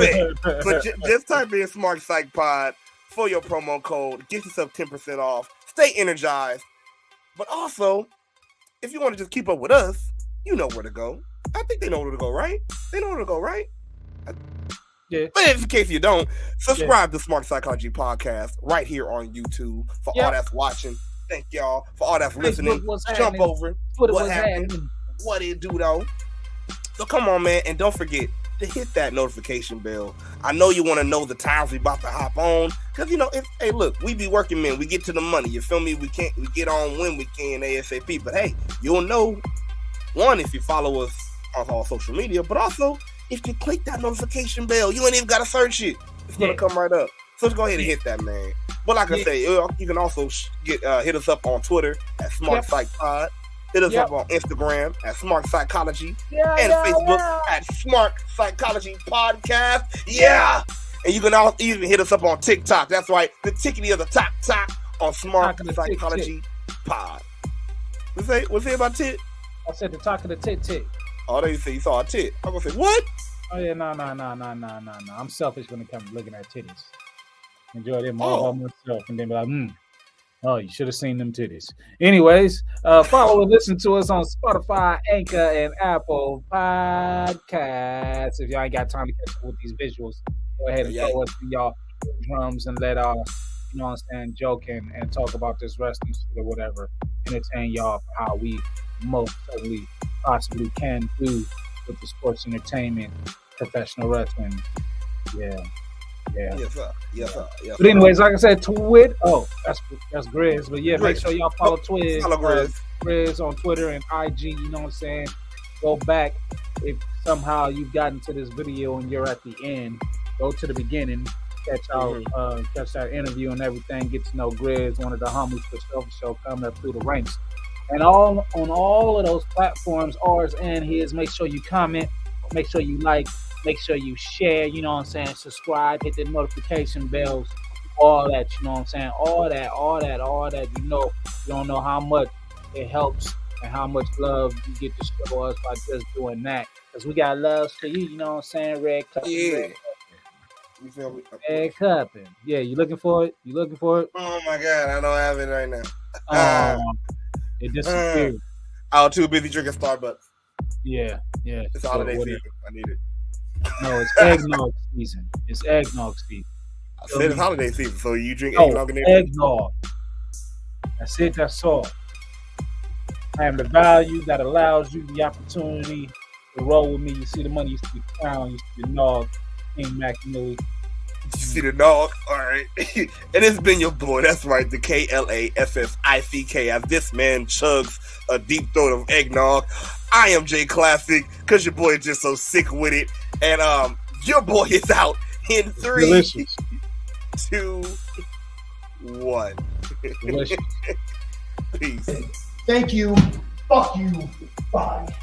hood. So just type in Smart Psych Pod for your promo code. Get yourself 10% off. Stay energized. But also, if you want to just keep up with us, you know where to go. I think they know where to go, right? They know where to go, right? Yeah. But in case you don't, subscribe to Smart Psychology Podcast right here on YouTube. For all that's watching, thank y'all. For all that's listening, jump over. What happened? What it do, though? So come on, man. And don't forget to hit that notification bell. I know you want to know the times we about to hop on. Because, you know, hey, look, we be working, man. We get to the money. You feel me? We get on when we can ASAP. But, hey, you'll know, one, if you follow us on all social media, but also if you click that notification bell, you ain't even got to search it. It's going to come right up. So just go ahead and hit that, man. But like I say, you can also hit us up on Twitter at Smart Psych Pod. Hit us up on Instagram at Smart Psychology and Facebook at Smart Psychology Podcast. Yeah. And you can also even hit us up on TikTok. That's right. The tickety of the top on Smart Psychology Pod. What's it about tit? I said the talk of the tit. Oh, they say you saw a tit. I'm going to say, what? Oh, yeah, no. I'm selfish when it comes to looking at titties. Enjoy them all by myself and then be like, oh, you should have seen them titties. Anyways, follow and listen to us on Spotify, Anchor, and Apple Podcasts. If y'all ain't got time to catch up with these visuals, go ahead and throw us in y'all drums and let our, you know what I'm saying, joke and talk about this wrestling shit or whatever. Entertain y'all for how we most certainly possibly can do with the sports entertainment, professional wrestling. Yeah. Yes, sir. But anyways, like I said, Twit. Oh, that's GRIZZ. But yeah, make sure y'all follow Twit. Follow GRIZZ on Twitter and IG. You know what I'm saying? Go back if somehow you've gotten to this video and you're at the end. Go to the beginning, catch that interview and everything. Get to know GRIZZ, one of the homies for show coming up through the ranks. And on all of those platforms, ours and his, make sure you comment, make sure you like, make sure you share, you know what I'm saying, subscribe, hit the notification bells, all that, you know what I'm saying, all that, you know, you don't know how much it helps and how much love you get to show us by just doing that. Because we got love for you, you know what I'm saying, red cup. You feel me? Red cupping. Yeah, you looking for it? Oh my God, I don't have it right now. It disappeared. I was too busy drinking Starbucks. Yeah. It's holiday season. I need it. No, it's eggnog season. I said it's holiday season, so you drink eggnog and eggnog. That's it. That's all. I am the value that allows you the opportunity to roll with me. You see the money, you see the crown, you see the nog, King Mac Millie. You see the dog? All right. And it's been your boy. That's right. The KLASSICK. As this man chugs a deep throat of eggnog. I am Jay Classic because your boy is just so sick with it. And your boy is out in 3, 2, 1. Delicious. Peace. Thank you. Fuck you. Bye.